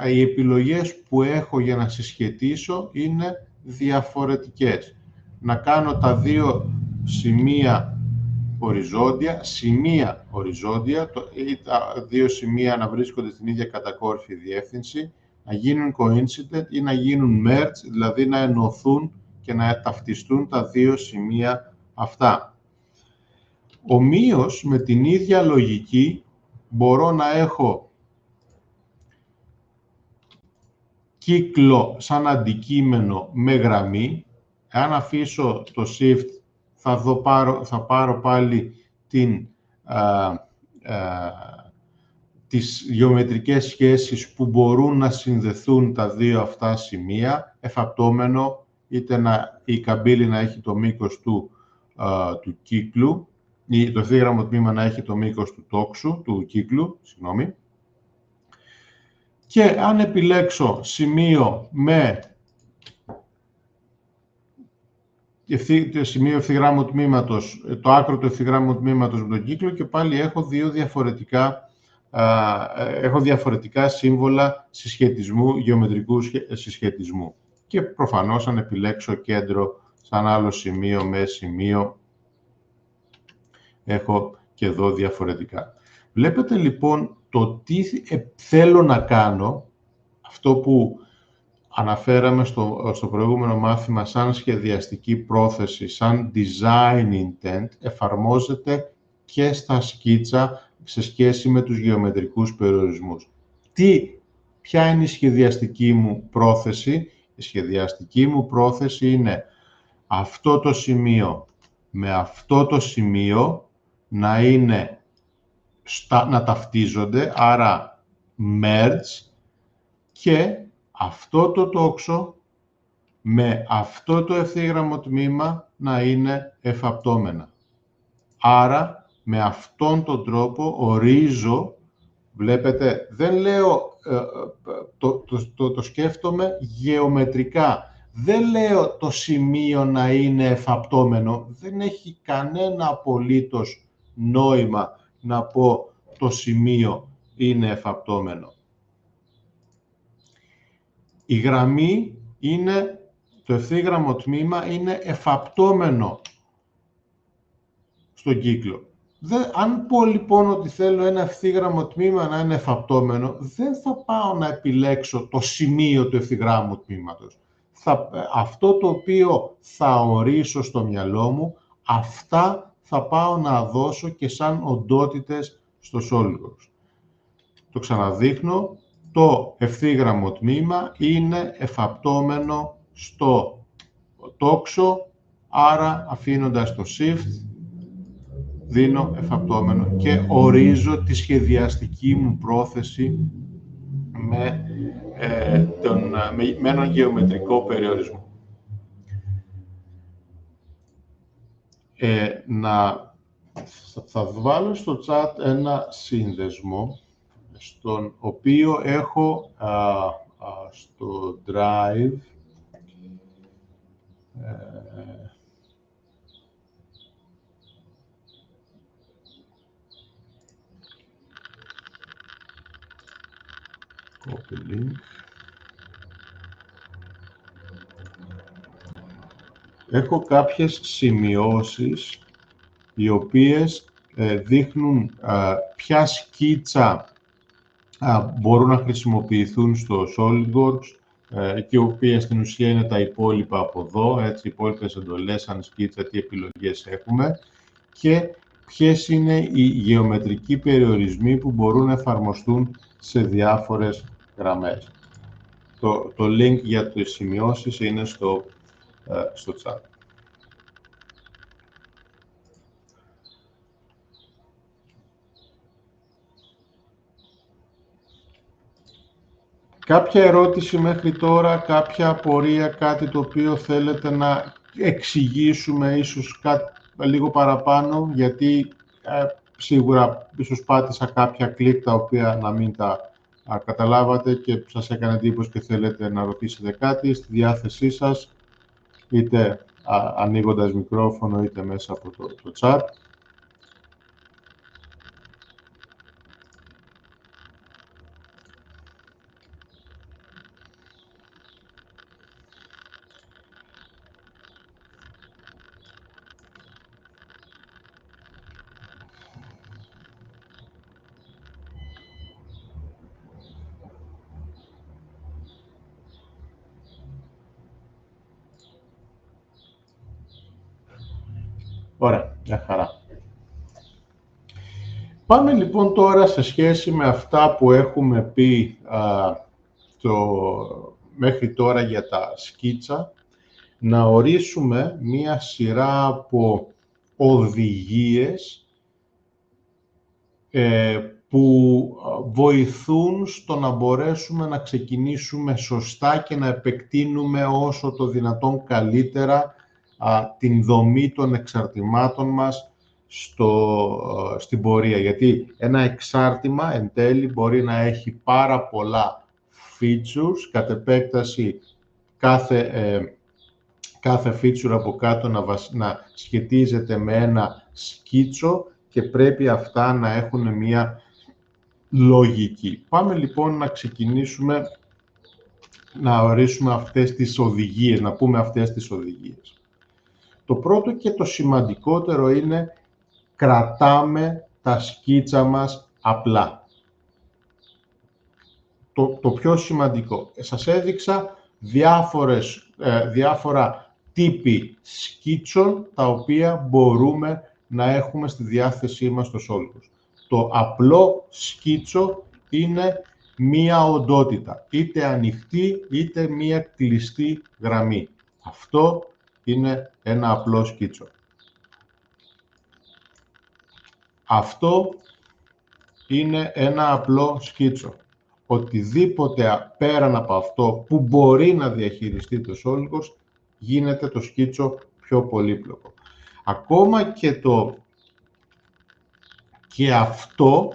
Speaker 1: οι επιλογές που έχω για να συσχετίσω είναι διαφορετικές. Να κάνω τα δύο σημεία οριζόντια, ή τα δύο σημεία να βρίσκονται στην ίδια κατακόρυφη διεύθυνση, να γίνουν coincident ή να γίνουν merge, δηλαδή να ενωθούν και να ταυτιστούν τα δύο σημεία αυτά. Ομοίως, με την ίδια λογική, μπορώ να έχω κύκλο σαν αντικείμενο με γραμμή. Αν αφήσω το Shift, θα πάρω πάλι τις γεωμετρικές σχέσεις που μπορούν να συνδεθούν τα δύο αυτά σημεία, εφαπτώμενο, είτε η καμπύλη να έχει το μήκος του κύκλου, ή το ευθύγραμμο τμήμα να έχει το μήκος του τόξου, του κύκλου, συγγνώμη. Και αν επιλέξω σημείο με σημείο ευθυγράμμου τμήματος, το άκρο του ευθυγράμμου τμήματος με τον κύκλο, και πάλι έχω έχω διαφορετικά σύμβολα συσχετισμού, γεωμετρικού συσχετισμού. Και προφανώς αν επιλέξω κέντρο σαν άλλο σημείο με σημείο, έχω και εδώ διαφορετικά. Βλέπετε λοιπόν το τι θέλω να κάνω, αυτό που αναφέραμε στο προηγούμενο μάθημα σαν σχεδιαστική πρόθεση, σαν design intent, εφαρμόζεται και στα σκίτσα σε σχέση με τους γεωμετρικούς περιορισμούς. Ποια είναι η σχεδιαστική μου πρόθεση? Η σχεδιαστική μου πρόθεση είναι αυτό το σημείο με αυτό το σημείο να ταυτίζονται, άρα merge, και αυτό το τόξο με αυτό το ευθύγραμμο τμήμα να είναι εφαπτώμενα. Άρα, με αυτόν τον τρόπο ορίζω, βλέπετε, δεν λέω, το σκέφτομαι γεωμετρικά. Δεν λέω το σημείο να είναι εφαπτώμενο. Δεν έχει κανένα απολύτως νόημα να πω το σημείο είναι εφαπτώμενο. Η γραμμή είναι, το ευθύγραμμο τμήμα είναι εφαπτώμενο στον κύκλο. Αν πω λοιπόν ότι θέλω ένα ευθύγραμμο τμήμα να είναι εφαπτώμενο, δεν θα πάω να επιλέξω το σημείο του ευθυγράμμου τμήματος. Αυτό το οποίο θα ορίσω στο μυαλό μου, αυτά θα πάω να δώσω και σαν οντότητες στο SolidWorks. Το ξαναδείχνω, το ευθύγραμμο τμήμα είναι εφαπτώμενο στο τόξο, άρα αφήνοντας το Shift, δίνω εφαπτώμενο και ορίζω τη σχεδιαστική μου πρόθεση με έναν γεωμετρικό περιορισμό. Θα βάλω στο chat ένα σύνδεσμο, στον οποίο έχω στο Drive copy link. Έχω κάποιες σημειώσεις οι οποίες δείχνουν ποια σκίτσα μπορούν να χρησιμοποιηθούν στο SolidWorks, και οι οποίες στην ουσία είναι τα υπόλοιπα από εδώ, έτσι, οι υπόλοιπες εντολές σαν σκίτσα, τι επιλογές έχουμε, και ποιες είναι οι γεωμετρικοί περιορισμοί που μπορούν να εφαρμοστούν σε διάφορες γραμμές. Το link για τις σημειώσεις είναι στο chat. Κάποια ερώτηση μέχρι τώρα, κάποια απορία, κάτι το οποίο θέλετε να εξηγήσουμε ίσως λίγο παραπάνω, γιατί σίγουρα ίσως πάτησα κάποια κλικ τα οποία να μην τα καταλάβατε και σας έκανε εντύπωση και θέλετε να ρωτήσετε κάτι, στη διάθεσή σας, είτε ανοίγοντας μικρόφωνο, είτε μέσα από το chat. Ωραία, μια χαρά. Πάμε λοιπόν τώρα σε σχέση με αυτά που έχουμε πει μέχρι τώρα για τα σκίτσα, να ορίσουμε μία σειρά από οδηγίες που βοηθούν στο να μπορέσουμε να ξεκινήσουμε σωστά και να επεκτείνουμε όσο το δυνατόν καλύτερα την δομή των εξαρτημάτων μας στην πορεία. Γιατί ένα εξάρτημα εν τέλει μπορεί να έχει πάρα πολλά features, κατ' επέκταση κάθε feature από κάτω να σχετίζεται με ένα σκίτσο και πρέπει αυτά να έχουν μία λογική. Πάμε λοιπόν να ξεκινήσουμε να ορίσουμε αυτές τις οδηγίες, να πούμε αυτές τις οδηγίες. Το πρώτο και το σημαντικότερο είναι κρατάμε τα σκίτσα μας απλά. Το πιο σημαντικό. Σας έδειξα διάφορα τύποι σκίτσων τα οποία μπορούμε να έχουμε στη διάθεσή μας στο Solidus. Το απλό σκίτσο είναι μία οντότητα, είτε ανοιχτή είτε μία κλειστή γραμμή. Αυτό είναι ένα απλό σκίτσο. Αυτό είναι ένα απλό σκίτσο. Οτιδήποτε πέραν από αυτό που μπορεί να διαχειριστεί το Solidus, γίνεται το σκίτσο πιο πολύπλοκο. Ακόμα και αυτό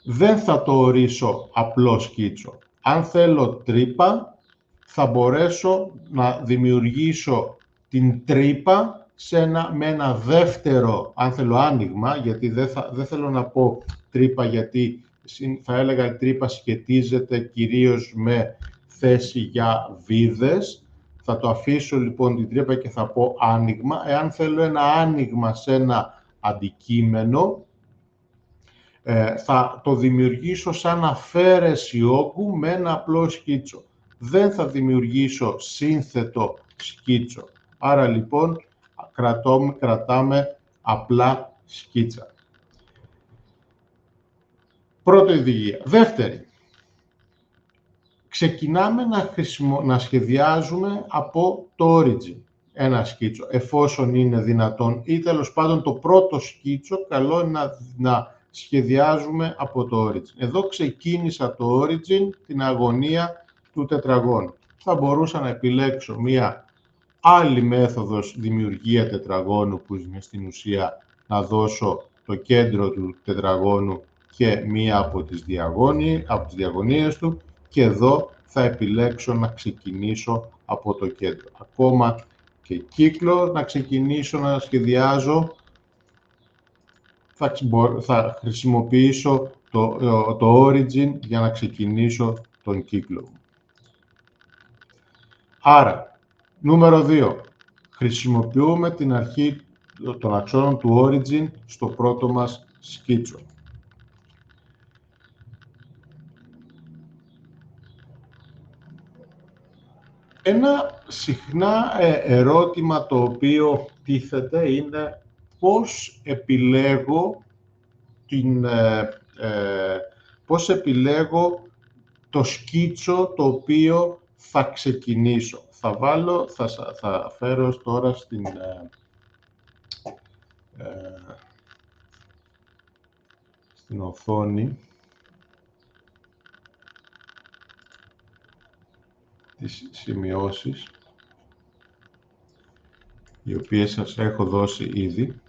Speaker 1: δεν θα το ορίσω απλό σκίτσο. Αν θέλω τρύπα, θα μπορέσω να δημιουργήσω την τρύπα με ένα δεύτερο, αν θέλω, άνοιγμα, γιατί δεν θέλω να πω τρύπα, γιατί θα έλεγα η τρύπα σχετίζεται κυρίως με θέση για βίδες. Θα το αφήσω λοιπόν την τρύπα και θα πω άνοιγμα. Εάν θέλω ένα άνοιγμα σε ένα αντικείμενο, θα το δημιουργήσω σαν αφαίρεση όγκου με ένα απλό σκίτσο. Δεν θα δημιουργήσω σύνθετο σκίτσο. Άρα λοιπόν κρατάμε απλά σκίτσα. Πρώτη οδηγία. Δεύτερη. Ξεκινάμε να σχεδιάζουμε από το origin ένα σκίτσο, εφόσον είναι δυνατόν, ή τέλος πάντων το πρώτο σκίτσο καλό είναι να σχεδιάζουμε από το origin. Εδώ ξεκίνησα το origin, την αγωνία του τετραγώνου. Θα μπορούσα να επιλέξω μία άλλη μέθοδος δημιουργία τετραγώνου, που είναι στην ουσία να δώσω το κέντρο του τετραγώνου και μία από τις διαγωνίες του, και εδώ θα επιλέξω να ξεκινήσω από το κέντρο. Ακόμα και κύκλο να ξεκινήσω να σχεδιάζω, θα χρησιμοποιήσω το origin για να ξεκινήσω τον κύκλο. Άρα, νούμερο 2. Χρησιμοποιούμε την αρχή των αξώνων του origin στο πρώτο μας σκίτσο. Ένα συχνά ερώτημα το οποίο τίθεται είναι πώς επιλέγω το σκίτσο το οποίο θα ξεκινήσω. Θα φέρω τώρα στην οθόνη τις σημειώσεις, οι οποίες σας έχω δώσει ήδη,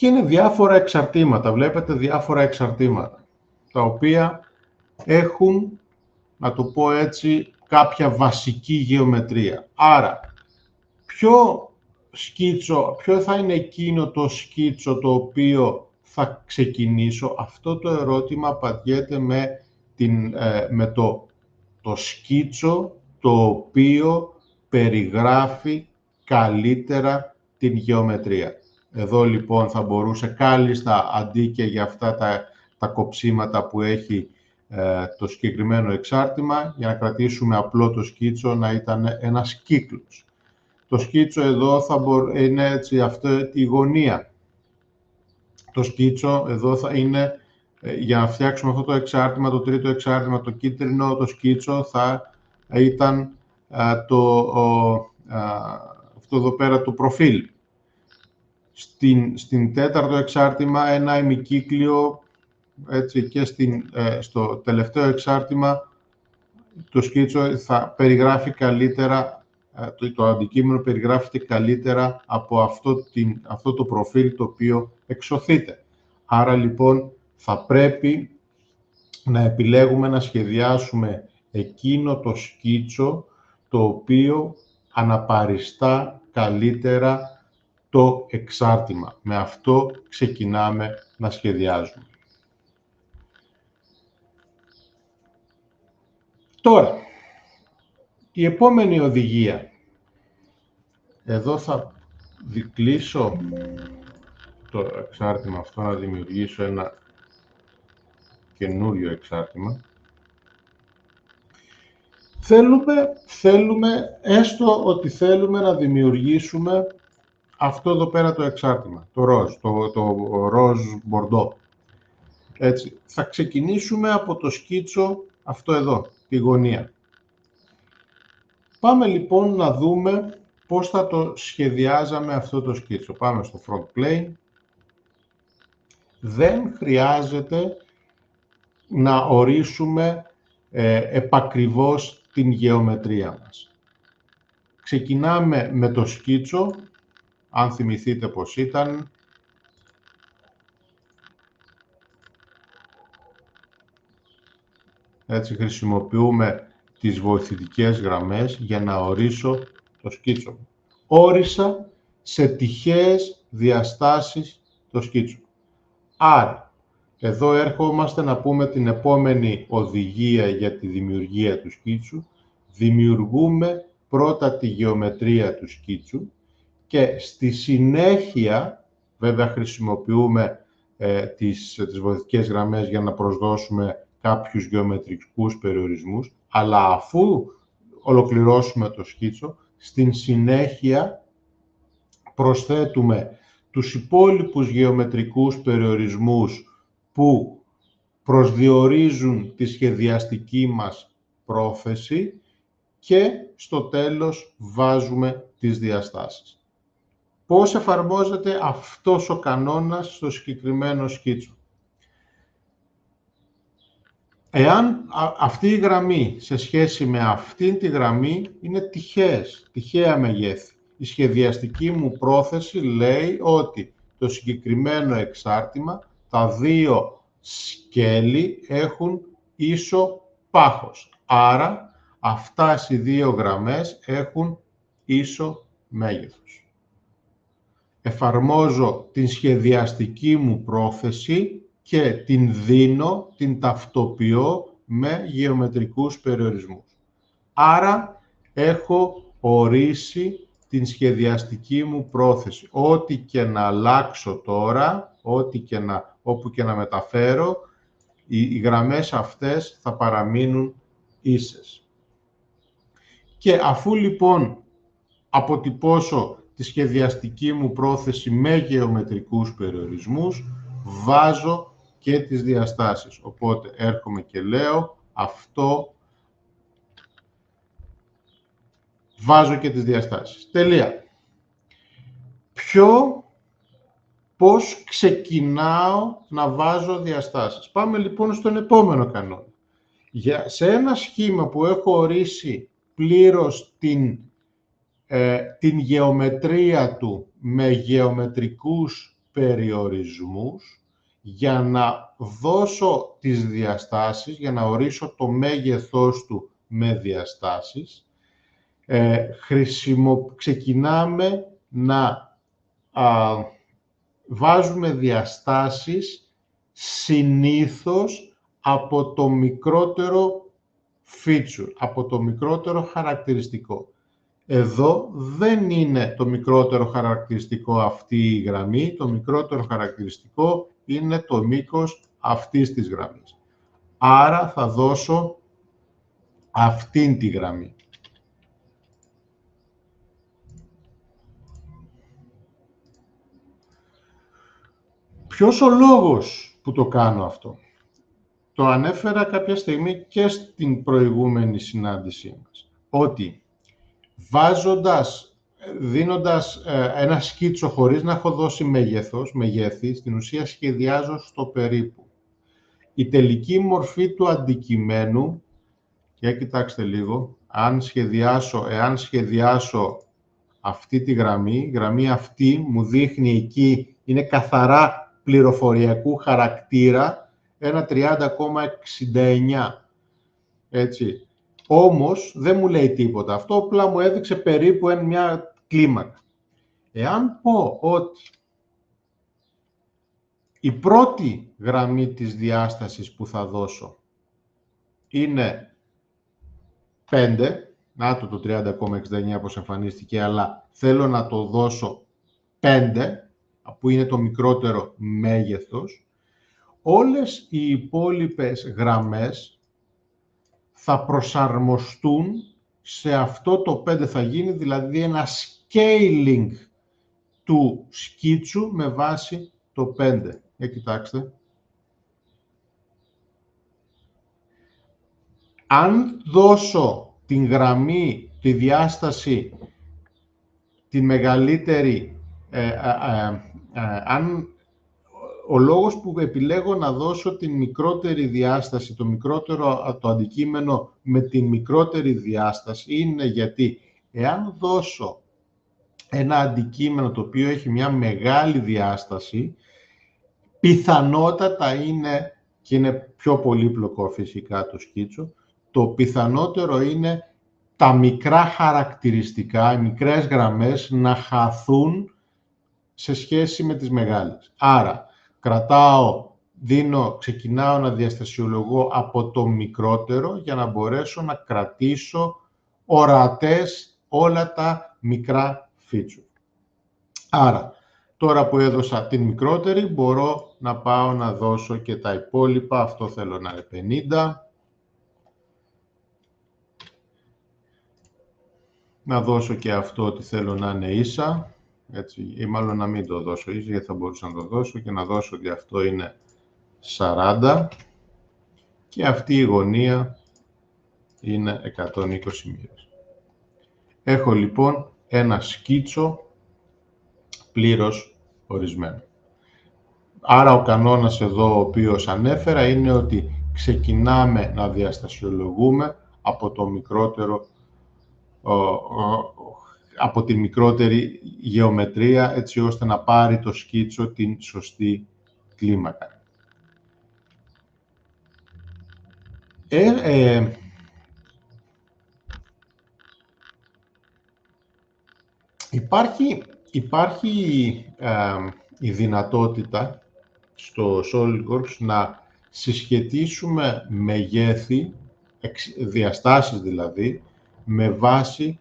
Speaker 1: Και είναι διάφορα εξαρτήματα, βλέπετε διάφορα εξαρτήματα, τα οποία έχουν, να το πω έτσι, κάποια βασική γεωμετρία. Άρα, ποιο θα είναι εκείνο το σκίτσο το οποίο θα ξεκινήσω? Αυτό το ερώτημα απαντιέται με το σκίτσο το οποίο περιγράφει καλύτερα την γεωμετρία. Εδώ λοιπόν θα μπορούσε κάλλιστα, αντί και για αυτά τα κοψίματα που έχει το συγκεκριμένο εξάρτημα, για να κρατήσουμε απλό το σκίτσο, να ήταν ένας κύκλος. Το σκίτσο εδώ είναι έτσι, η γωνία. Το σκίτσο εδώ θα είναι, για να φτιάξουμε αυτό το εξάρτημα, το τρίτο εξάρτημα, το κίτρινο, το σκίτσο θα ήταν αυτό εδώ πέρα το προφίλ. Στην τέταρτο εξάρτημα ένα ημικύκλιο, έτσι, και στο τελευταίο εξάρτημα το σκίτσο θα περιγράφει καλύτερα, το αντικείμενο περιγράφεται καλύτερα από αυτό το προφίλ το οποίο εξωθείται. Άρα λοιπόν θα πρέπει να επιλέγουμε να σχεδιάσουμε εκείνο το σκίτσο το οποίο αναπαριστά καλύτερα το εξάρτημα. Με αυτό ξεκινάμε να σχεδιάζουμε. Τώρα, η επόμενη οδηγία. Εδώ θα δικλείσω το εξάρτημα αυτό, να δημιουργήσω ένα καινούριο εξάρτημα. Θέλουμε, έστω ότι θέλουμε να δημιουργήσουμε αυτό εδώ πέρα το εξάρτημα, το ροζ μπορντό. Έτσι, θα ξεκινήσουμε από το σκίτσο αυτό εδώ, τη γωνία. Πάμε λοιπόν να δούμε πώς θα το σχεδιάζαμε αυτό το σκίτσο. Πάμε στο front plane. Δεν χρειάζεται να ορίσουμε επακριβώς την γεωμετρία μας. Ξεκινάμε με το σκίτσο, αν θυμηθείτε πώς ήταν. Έτσι χρησιμοποιούμε τις βοηθητικές γραμμές για να ορίσω το σκίτσο. Όρισα σε τυχαίες διαστάσεις το σκίτσο. Άρα, εδώ έρχομαστε να πούμε την επόμενη οδηγία για τη δημιουργία του σκίτσου. Δημιουργούμε πρώτα τη γεωμετρία του σκίτσου και στη συνέχεια, βέβαια χρησιμοποιούμε τις βοηθητικές γραμμές για να προσδώσουμε κάποιους γεωμετρικούς περιορισμούς, αλλά αφού ολοκληρώσουμε το σκίτσο, στην συνέχεια προσθέτουμε τους υπόλοιπους γεωμετρικούς περιορισμούς που προσδιορίζουν τη σχεδιαστική μας πρόθεση και στο τέλος βάζουμε τις διαστάσεις. Πώς εφαρμόζεται αυτός ο κανόνας στο συγκεκριμένο σκίτσο? Εάν αυτή η γραμμή σε σχέση με αυτή τη γραμμή είναι τυχαία μεγέθη, η σχεδιαστική μου πρόθεση λέει ότι το συγκεκριμένο εξάρτημα, τα δύο σκέλη έχουν ίσο πάχος. Άρα, αυτές οι δύο γραμμές έχουν ίσο μέγεθος. Εφαρμόζω την σχεδιαστική μου πρόθεση και την ταυτοποιώ με γεωμετρικούς περιορισμούς. Άρα, έχω ορίσει την σχεδιαστική μου πρόθεση. Ό,τι και να αλλάξω τώρα, όπου και να μεταφέρω, οι γραμμές αυτές θα παραμείνουν ίσες. Και αφού λοιπόν αποτυπώσω τη σχεδιαστική μου πρόθεση με γεωμετρικούς περιορισμούς, βάζω και τις διαστάσεις. Οπότε έρχομαι και λέω αυτό, βάζω και τις διαστάσεις. Τελεία. Πώς ξεκινάω να βάζω διαστάσεις? Πάμε λοιπόν στον επόμενο κανόνα. Σε ένα σχήμα που έχω ορίσει πλήρως την γεωμετρία του με γεωμετρικούς περιορισμούς για να δώσω τις διαστάσεις, για να ορίσω το μέγεθός του με διαστάσεις. Ξεκινάμε να βάζουμε διαστάσεις συνήθως από το μικρότερο feature, από το μικρότερο χαρακτηριστικό. Εδώ δεν είναι το μικρότερο χαρακτηριστικό αυτή η γραμμή, το μικρότερο χαρακτηριστικό είναι το μήκος αυτής της γραμμής. Άρα θα δώσω αυτήν τη γραμμή. Ποιος ο λόγος που το κάνω αυτό? Το ανέφερα κάποια στιγμή και στην προηγούμενη συνάντησή μας. Ότι δίνοντας ένα σκίτσο χωρίς να έχω δώσει μεγέθη, στην ουσία σχεδιάζω στο περίπου. Η τελική μορφή του αντικειμένου, για κοιτάξτε λίγο, εάν σχεδιάσω αυτή τη γραμμή, η γραμμή αυτή μου δείχνει εκεί, είναι καθαρά πληροφοριακού χαρακτήρα, ένα 30,69. Έτσι. Όμως, δεν μου λέει τίποτα. Αυτό απλά μου έδειξε περίπου μια κλίμακα. Εάν πω ότι η πρώτη γραμμή της διάστασης που θα δώσω είναι 5, να το 30,69 όπως εμφανίστηκε, αλλά θέλω να το δώσω 5, που είναι το μικρότερο μέγεθος, όλες οι υπόλοιπες γραμμές θα προσαρμοστούν σε αυτό το 5, θα γίνει δηλαδή ένα scaling του σκίτσου με βάση το 5. Για κοιτάξτε. Αν δώσω την γραμμή, τη διάσταση, τη μεγαλύτερη, ο λόγος που επιλέγω να δώσω την μικρότερη διάσταση, το αντικείμενο με την μικρότερη διάσταση, είναι γιατί εάν δώσω ένα αντικείμενο το οποίο έχει μια μεγάλη διάσταση, πιθανότατα είναι, και είναι πιο πολύπλοκο φυσικά το σκίτσο, το πιθανότερο είναι τα μικρά χαρακτηριστικά, οι μικρές γραμμές να χαθούν σε σχέση με τις μεγάλες. Άρα, ξεκινάω να διαστασιολογώ από το μικρότερο για να μπορέσω να κρατήσω ορατές όλα τα μικρά feature. Άρα, τώρα που έδωσα την μικρότερη, μπορώ να πάω να δώσω και τα υπόλοιπα. Αυτό θέλω να είναι 50. Να δώσω και αυτό ότι θέλω να είναι ίσα. Έτσι, ή μάλλον να μην το δώσω ίσα, γιατί θα μπορούσα να το δώσω και να δώσω ότι αυτό είναι 40 και αυτή η γωνία είναι 120 μοίρες. Έχω λοιπόν ένα σκίτσο πλήρως ορισμένο. Άρα ο κανόνας εδώ, ο οποίος ανέφερα, είναι ότι ξεκινάμε να διαστασιολογούμε από το μικρότερο, από τη μικρότερη γεωμετρία, έτσι ώστε να πάρει το σκίτσο την σωστή κλίμακα. Υπάρχει η δυνατότητα στο SolidWorks να συσχετίσουμε μεγέθη, διαστάσεις δηλαδή, με βάση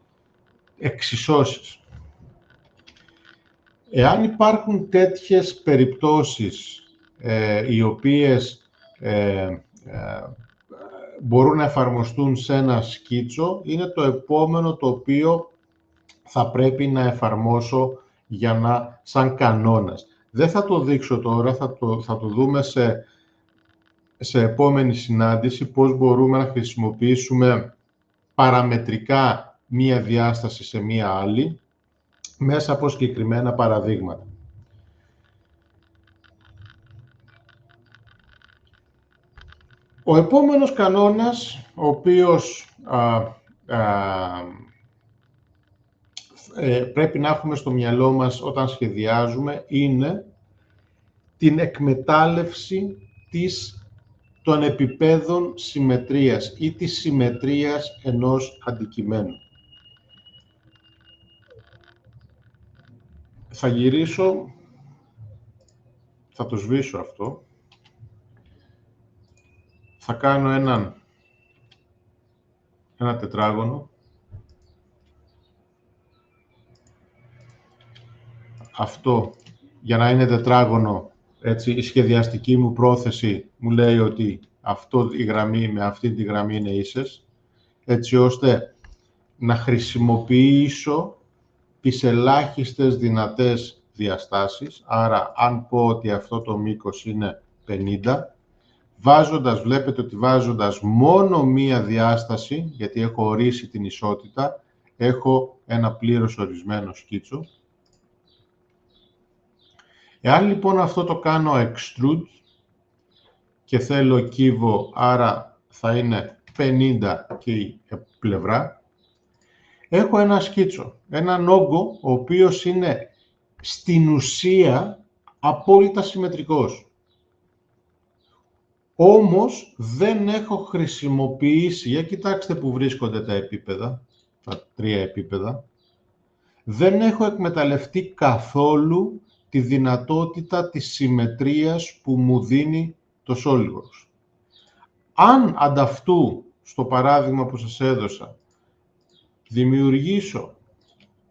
Speaker 1: εξισώσεις. Εάν υπάρχουν τέτοιες περιπτώσεις οι οποίες μπορούν να εφαρμοστούν σε ένα σκίτσο, είναι το επόμενο το οποίο θα πρέπει να εφαρμόσω σαν κανόνας. Δεν θα το δείξω τώρα, θα το δούμε σε επόμενη συνάντηση πώς μπορούμε να χρησιμοποιήσουμε παραμετρικά μία διάσταση σε μία άλλη, μέσα από συγκεκριμένα παραδείγματα. Ο επόμενος κανόνας, ο οποίος πρέπει να έχουμε στο μυαλό μας όταν σχεδιάζουμε, είναι την εκμετάλλευση των επιπέδων συμμετρίας ή της συμμετρίας ενός αντικειμένου. Θα γυρίσω, θα το σβήσω αυτό, θα κάνω ένα τετράγωνο. Αυτό, για να είναι τετράγωνο, έτσι, η σχεδιαστική μου πρόθεση μου λέει ότι η γραμμή με αυτή τη γραμμή είναι ίσες, έτσι ώστε να χρησιμοποιήσω τις ελάχιστες δυνατές διαστάσεις. Άρα, αν πω ότι αυτό το μήκος είναι 50, βλέπετε ότι βάζοντας μόνο μία διάσταση, γιατί έχω ορίσει την ισότητα, έχω ένα πλήρως ορισμένο σκίτσο. Εάν λοιπόν αυτό το κάνω extrude και θέλω κύβο, άρα θα είναι 50 και η πλευρά, έχω ένα σκίτσο, έναν όγκο, ο οποίος είναι στην ουσία απόλυτα συμμετρικός. Όμως δεν έχω χρησιμοποιήσει, για κοιτάξτε που βρίσκονται τα επίπεδα, τα 3 επίπεδα, δεν έχω εκμεταλλευτεί καθόλου τη δυνατότητα της συμμετρίας που μου δίνει το SolidWorks. Αν ανταυτού, στο παράδειγμα που σας έδωσα, δημιουργήσω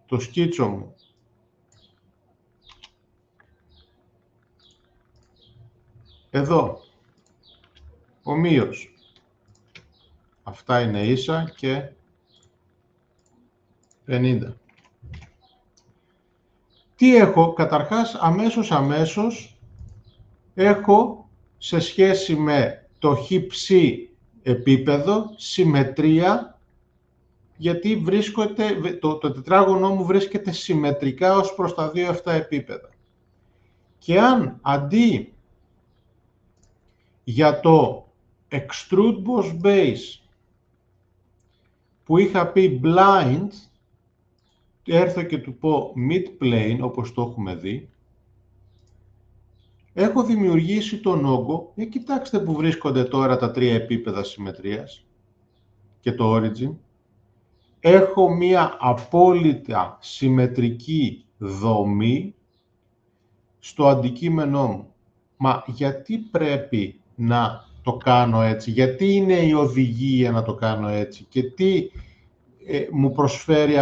Speaker 1: το σκίτσο μου εδώ, ομοίως, αυτά είναι ίσα και 50. Τι έχω? Καταρχάς, αμέσως έχω σε σχέση με το χυψη επίπεδο συμμετρία, γιατί το τετράγωνο μου βρίσκεται συμμετρικά ως προς τα δύο αυτά επίπεδα. Και αν αντί για το extrude boss base που είχα πει blind, έρθω και του πω mid plane, όπως το έχουμε δει, έχω δημιουργήσει τον όγκο, κοιτάξτε που βρίσκονται τώρα τα 3 επίπεδα συμμετρίας και το origin. Έχω μία απόλυτα συμμετρική δομή στο αντικείμενό μου. Μα γιατί πρέπει να το κάνω έτσι? Γιατί είναι η οδηγία να το κάνω έτσι? Και τι μου προσφέρει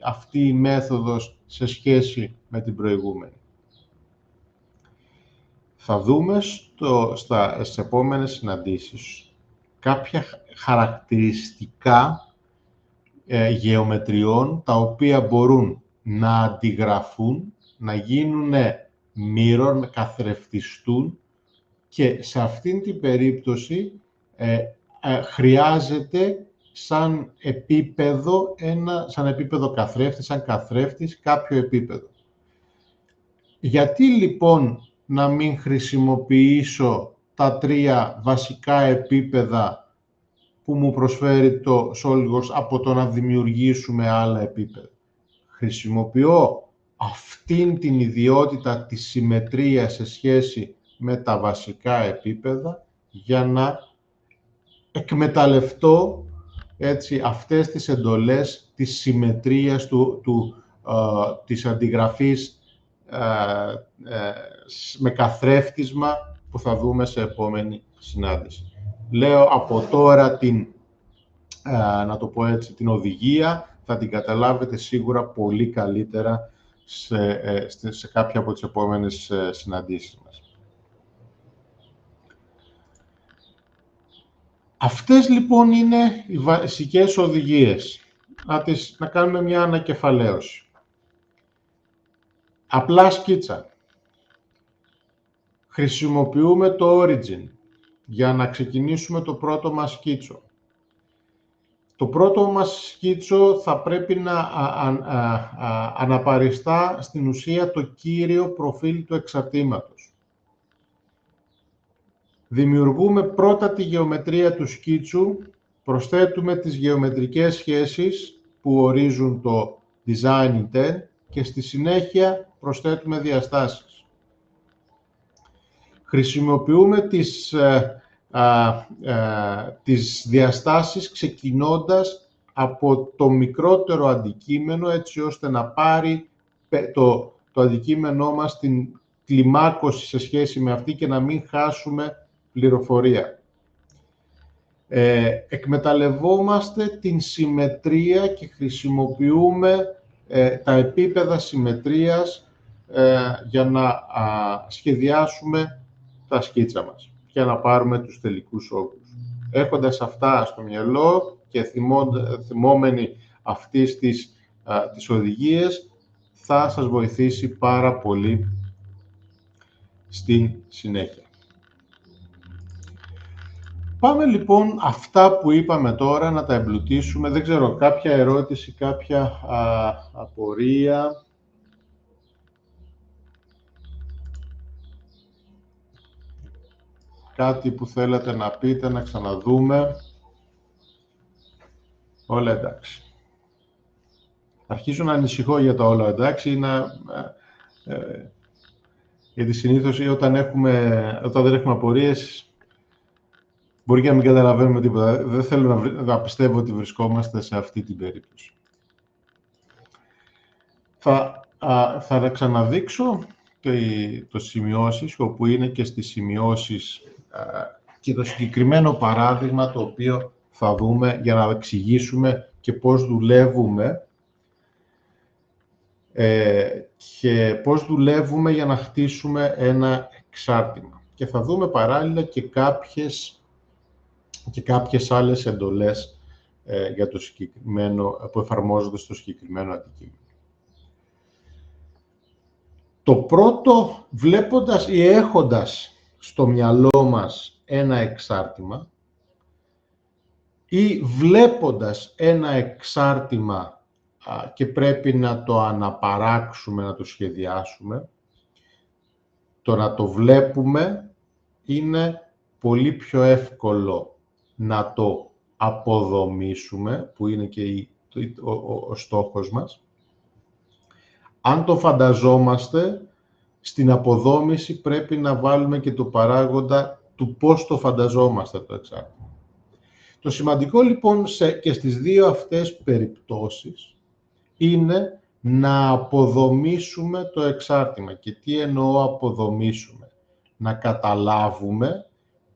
Speaker 1: αυτή η μέθοδος σε σχέση με την προηγούμενη? Θα δούμε στις επόμενες συναντήσεις κάποια χαρακτηριστικά γεωμετριών, τα οποία μπορούν να αντιγραφούν, να γίνουν mirror, να καθρεφτιστούν, και σε αυτήν την περίπτωση χρειάζεται σαν επίπεδο καθρέφτη, σαν καθρέφτης κάποιο επίπεδο. Γιατί λοιπόν να μην χρησιμοποιήσω τα 3 βασικά επίπεδα που μου προσφέρει το SolidWorks από το να δημιουργήσουμε άλλα επίπεδα? Χρησιμοποιώ αυτήν την ιδιότητα της συμμετρίας σε σχέση με τα βασικά επίπεδα για να εκμεταλλευτώ έτσι αυτές τις εντολές της συμμετρίας της αντιγραφής με καθρέφτισμα που θα δούμε σε επόμενη συνάντηση. Λέω από τώρα να το πω έτσι, την οδηγία, θα την καταλάβετε σίγουρα πολύ καλύτερα σε κάποια από τις επόμενες συναντήσεις μας. Αυτές λοιπόν είναι οι βασικές οδηγίες. Να κάνουμε μια ανακεφαλαίωση. Απλά σκίτσα. Χρησιμοποιούμε το origin για να ξεκινήσουμε το πρώτο μας σκίτσο. Το πρώτο μας σκίτσο θα πρέπει να αναπαριστά στην ουσία το κύριο προφίλ του εξαρτήματος. Δημιουργούμε πρώτα τη γεωμετρία του σκίτσου, προσθέτουμε τις γεωμετρικές σχέσεις που ορίζουν το design intent και στη συνέχεια προσθέτουμε διαστάσεις. Χρησιμοποιούμε τις διαστάσεις ξεκινώντας από το μικρότερο αντικείμενο, έτσι ώστε να πάρει το αντικείμενό μας την κλιμάκωση σε σχέση με αυτή και να μην χάσουμε πληροφορία. Εκμεταλλευόμαστε την συμμετρία και χρησιμοποιούμε τα επίπεδα συμμετρίας για να σχεδιάσουμε τα σκίτσα μας και να πάρουμε τους τελικούς όγκους. Έχοντας αυτά στο μυαλό και θυμόμενοι αυτής τις οδηγίες, θα σας βοηθήσει πάρα πολύ στην συνέχεια. Πάμε λοιπόν αυτά που είπαμε τώρα να τα εμπλουτίσουμε. Δεν ξέρω, κάποια ερώτηση, κάποια απορία. Κάτι που θέλετε να πείτε, να ξαναδούμε. Όλα εντάξει. Αρχίζω να ανησυχώ για τα όλα εντάξει, γιατί συνήθως όταν δεν έχουμε απορίες, μπορεί και να μην καταλαβαίνουμε τίποτα. Δεν θέλω να πιστεύω ότι βρισκόμαστε σε αυτή την περίπτωση. Θα ξαναδείξω το σημειώσεις, όπου είναι και στις σημειώσεις και το συγκεκριμένο παράδειγμα το οποίο θα δούμε για να εξηγήσουμε και πώς δουλεύουμε και πώς δουλεύουμε για να χτίσουμε ένα εξάρτημα. Και θα δούμε παράλληλα και κάποιες άλλες εντολές για το που εφαρμόζονται στο συγκεκριμένο αντικείμενο. Το πρώτο, βλέποντας ή έχοντας στο μυαλό μας ένα εξάρτημα ή βλέποντας ένα εξάρτημα και πρέπει να το αναπαράξουμε, να το σχεδιάσουμε, το να το βλέπουμε είναι πολύ πιο εύκολο να το αποδομήσουμε, που είναι και ο στόχος μας. Αν το φανταζόμαστε, στην αποδόμηση πρέπει να βάλουμε και το παράγοντα του πώς το φανταζόμαστε το εξάρτημα. Το σημαντικό λοιπόν και στις δύο αυτές περιπτώσεις είναι να αποδομήσουμε το εξάρτημα. Και τι εννοώ αποδομήσουμε? Να καταλάβουμε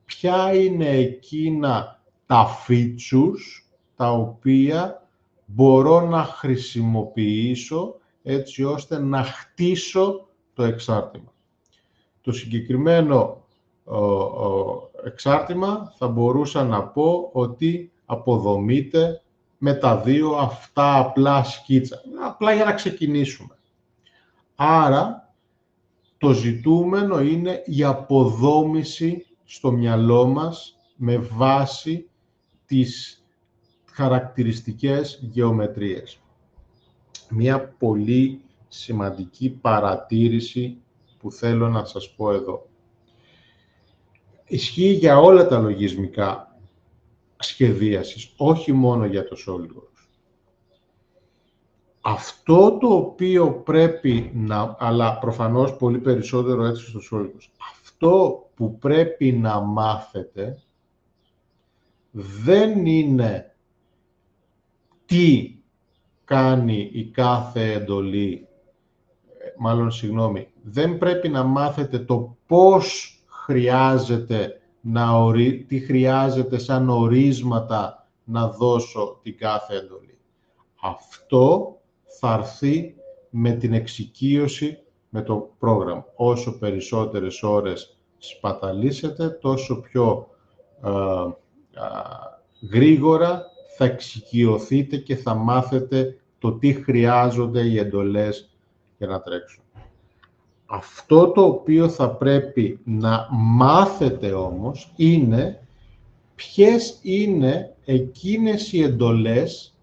Speaker 1: ποια είναι εκείνα τα features τα οποία μπορώ να χρησιμοποιήσω έτσι ώστε να χτίσω το εξάρτημα. Το συγκεκριμένο εξάρτημα θα μπορούσα να πω ότι αποδομείται με τα δύο αυτά απλά σκίτσα. Απλά για να ξεκινήσουμε. Άρα, το ζητούμενο είναι η αποδόμηση στο μυαλό μας με βάση τις χαρακτηριστικές γεωμετρίες. Μία πολύ σημαντική παρατήρηση που θέλω να σας πω εδώ. Ισχύει για όλα τα λογισμικά σχεδίασης, όχι μόνο για το SolidWorks. Αυτό το οποίο πρέπει να, αλλά προφανώς πολύ περισσότερο έτσι στο SolidWorks, αυτό που πρέπει να μάθετε δεν είναι τι κάνει η κάθε εντολή, δεν πρέπει να μάθετε το πώς χρειάζεται τι χρειάζεται σαν ορίσματα να δώσω την κάθε εντολή. Αυτό θα έρθει με την εξοικείωση με το πρόγραμμα. Όσο περισσότερες ώρες σπαταλήσετε, τόσο πιο γρήγορα θα εξοικειωθείτε και θα μάθετε το τι χρειάζονται οι εντολές για να τρέξουν. Αυτό το οποίο θα πρέπει να μάθετε όμως είναι ποιες είναι εκείνες οι εντολές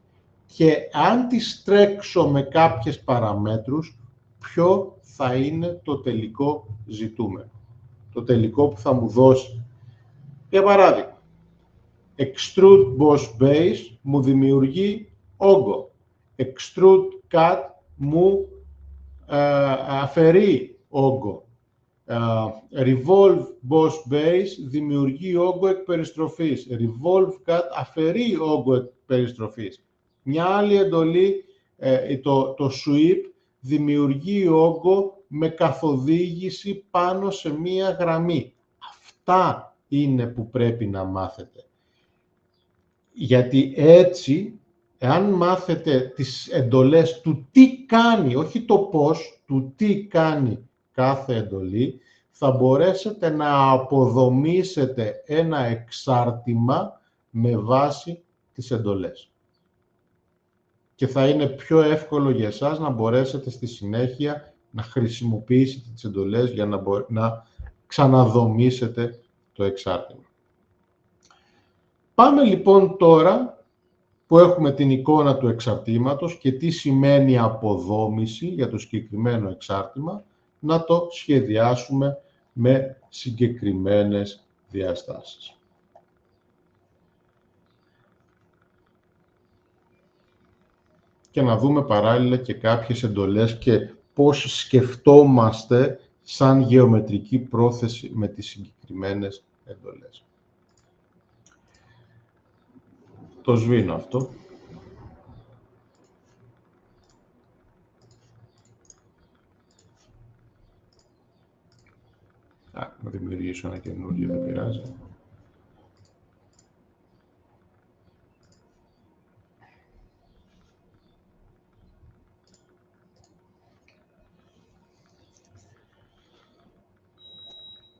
Speaker 1: και αν τις τρέξω με κάποιες παραμέτρους, ποιο θα είναι το τελικό ζητούμενο. Το τελικό που θα μου δώσει. Για παράδειγμα, Extrude Boss Base μου δημιουργεί όγκο. Extrude Cut μου αφαιρεί όγκο. Revolve boss base δημιουργεί όγκο εκ περιστροφής. Revolve cut αφαιρεί όγκο εκ περιστροφής. Μια άλλη εντολή, το sweep, δημιουργεί όγκο με καθοδήγηση πάνω σε μία γραμμή. Αυτά είναι που πρέπει να μάθετε. Γιατί έτσι, εάν μάθετε τις εντολές του τι κάνει, όχι το πώς, του τι κάνει κάθε εντολή, θα μπορέσετε να αποδομήσετε ένα εξάρτημα με βάση τις εντολές. Και θα είναι πιο εύκολο για εσάς να μπορέσετε στη συνέχεια να χρησιμοποιήσετε τις εντολές για να ξαναδομήσετε το εξάρτημα. Πάμε λοιπόν τώρα που έχουμε την εικόνα του εξαρτήματος και τι σημαίνει αποδόμηση για το συγκεκριμένο εξάρτημα, να το σχεδιάσουμε με συγκεκριμένες διαστάσεις. Και να δούμε παράλληλα και κάποιες εντολές και πώς σκεφτόμαστε σαν γεωμετρική πρόθεση με τις συγκεκριμένες εντολές. Το σβήνω αυτό. Να δημιουργήσω ένα καινούργιο, δεν πειράζει.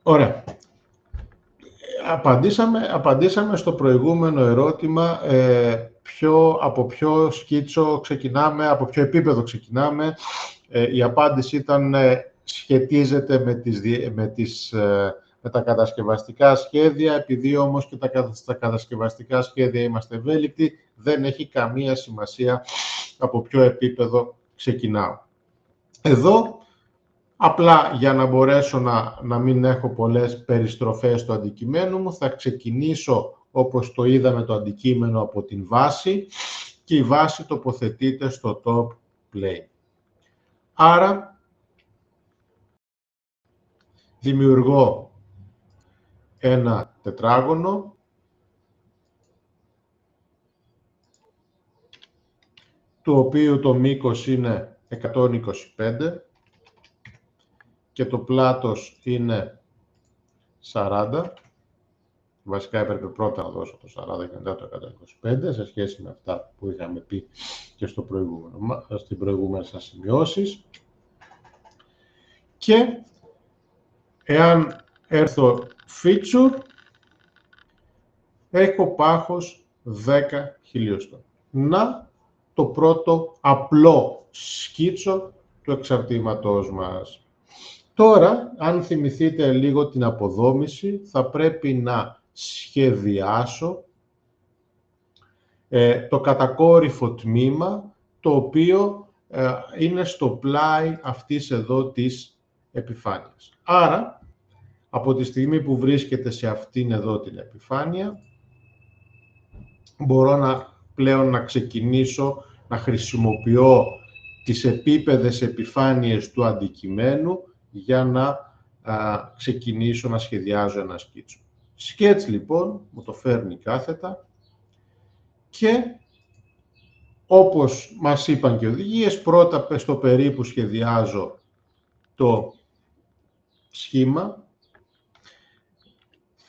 Speaker 1: Ωραία. Απαντήσαμε στο προηγούμενο ερώτημα από ποιο σκίτσο ξεκινάμε, από ποιο επίπεδο ξεκινάμε. Η απάντηση ήταν σχετίζεται με τα κατασκευαστικά σχέδια. Επειδή όμως και τα κατασκευαστικά σχέδια είμαστε ευέλικτοι, δεν έχει καμία σημασία από ποιο επίπεδο ξεκινάω. Εδώ, απλά για να μπορέσω να μην έχω πολλές περιστροφές στο αντικειμένο μου, θα ξεκινήσω όπως το είδαμε το αντικείμενο από την βάση και η βάση τοποθετείται στο top plane. Άρα, δημιουργώ ένα τετράγωνο του οποίου το μήκος είναι 125 και το πλάτος είναι 40. Βασικά έπρεπε πρώτα να δώσω το 40 και μετά το 125 σε σχέση με αυτά που είχαμε πει και στην προηγούμενη σας σημειώσεις. Και εάν έρθω feature, έχω πάχος 10 χιλιοστών. Να το πρώτο απλό σκίτσο του εξαρτήματός μας. Τώρα, αν θυμηθείτε λίγο την αποδόμηση, θα πρέπει να σχεδιάσω το κατακόρυφο τμήμα, το οποίο είναι στο πλάι αυτής εδώ της επιφάνειας. Άρα, από τη στιγμή που βρίσκεται σε αυτήν εδώ την επιφάνεια, μπορώ πλέον να ξεκινήσω να χρησιμοποιώ τις επίπεδες επιφάνειες του αντικειμένου για να ξεκινήσω να σχεδιάζω ένα σκίτσο. Σκέτς λοιπόν, μου το φέρνει κάθετα και όπως μας είπαν και οι οδηγίες, πρώτα στο περίπου σχεδιάζω το σχήμα.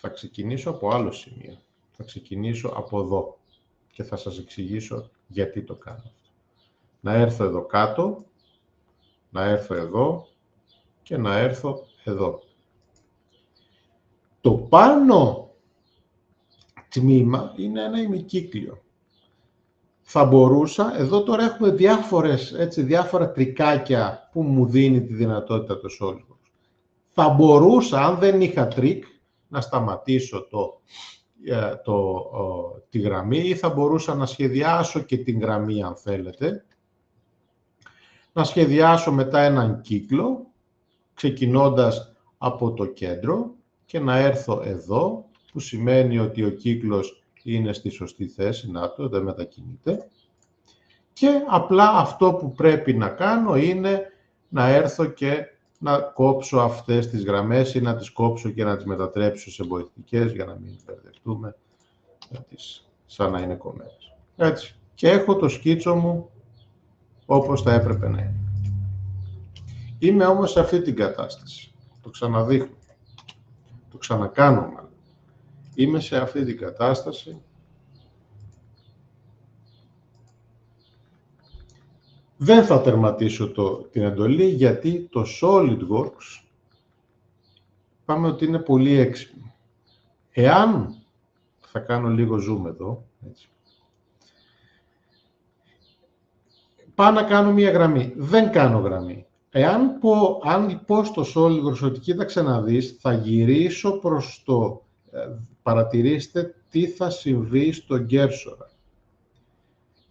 Speaker 1: Θα ξεκινήσω από άλλο σημείο. Θα ξεκινήσω από εδώ και θα σας εξηγήσω γιατί το κάνω. Να έρθω εδώ κάτω, να έρθω εδώ και να έρθω εδώ. Το πάνω τμήμα είναι ένα ημικύκλιο. Θα μπορούσα, εδώ τώρα έχουμε διάφορα τρικάκια που μου δίνει τη δυνατότητα το SolidWorks. Θα μπορούσα, αν δεν είχα τρίκ, να σταματήσω τη γραμμή ή θα μπορούσα να σχεδιάσω και την γραμμή αν θέλετε. Να σχεδιάσω μετά έναν κύκλο, ξεκινώντας από το κέντρο και να έρθω εδώ, που σημαίνει ότι ο κύκλος είναι στη σωστή θέση, δεν μετακινείται. Και απλά αυτό που πρέπει να κάνω είναι να έρθω και να κόψω αυτές τις γραμμές ή να τις κόψω και να τις μετατρέψω σε βοηθητικές για να μην μπερδευτούμε σαν να είναι κομμένες. Έτσι. Και έχω το σκίτσο μου όπως θα έπρεπε να είναι. Είμαι όμως σε αυτή την κατάσταση. Το ξαναδείχνω. Το ξανακάνω μάλλον. Είμαι σε αυτή την κατάσταση. Δεν θα τερματίσω την εντολή γιατί το SolidWorks πάμε ότι είναι πολύ έξυπνο. Εάν, θα κάνω λίγο zoom εδώ, έτσι. Πάω να κάνω μία γραμμή. Δεν κάνω γραμμή. Αν πω στο SolidWorks ότι κοίταξε να δεις, θα γυρίσω προς το... παρατηρήστε τι θα συμβεί στο Cursor.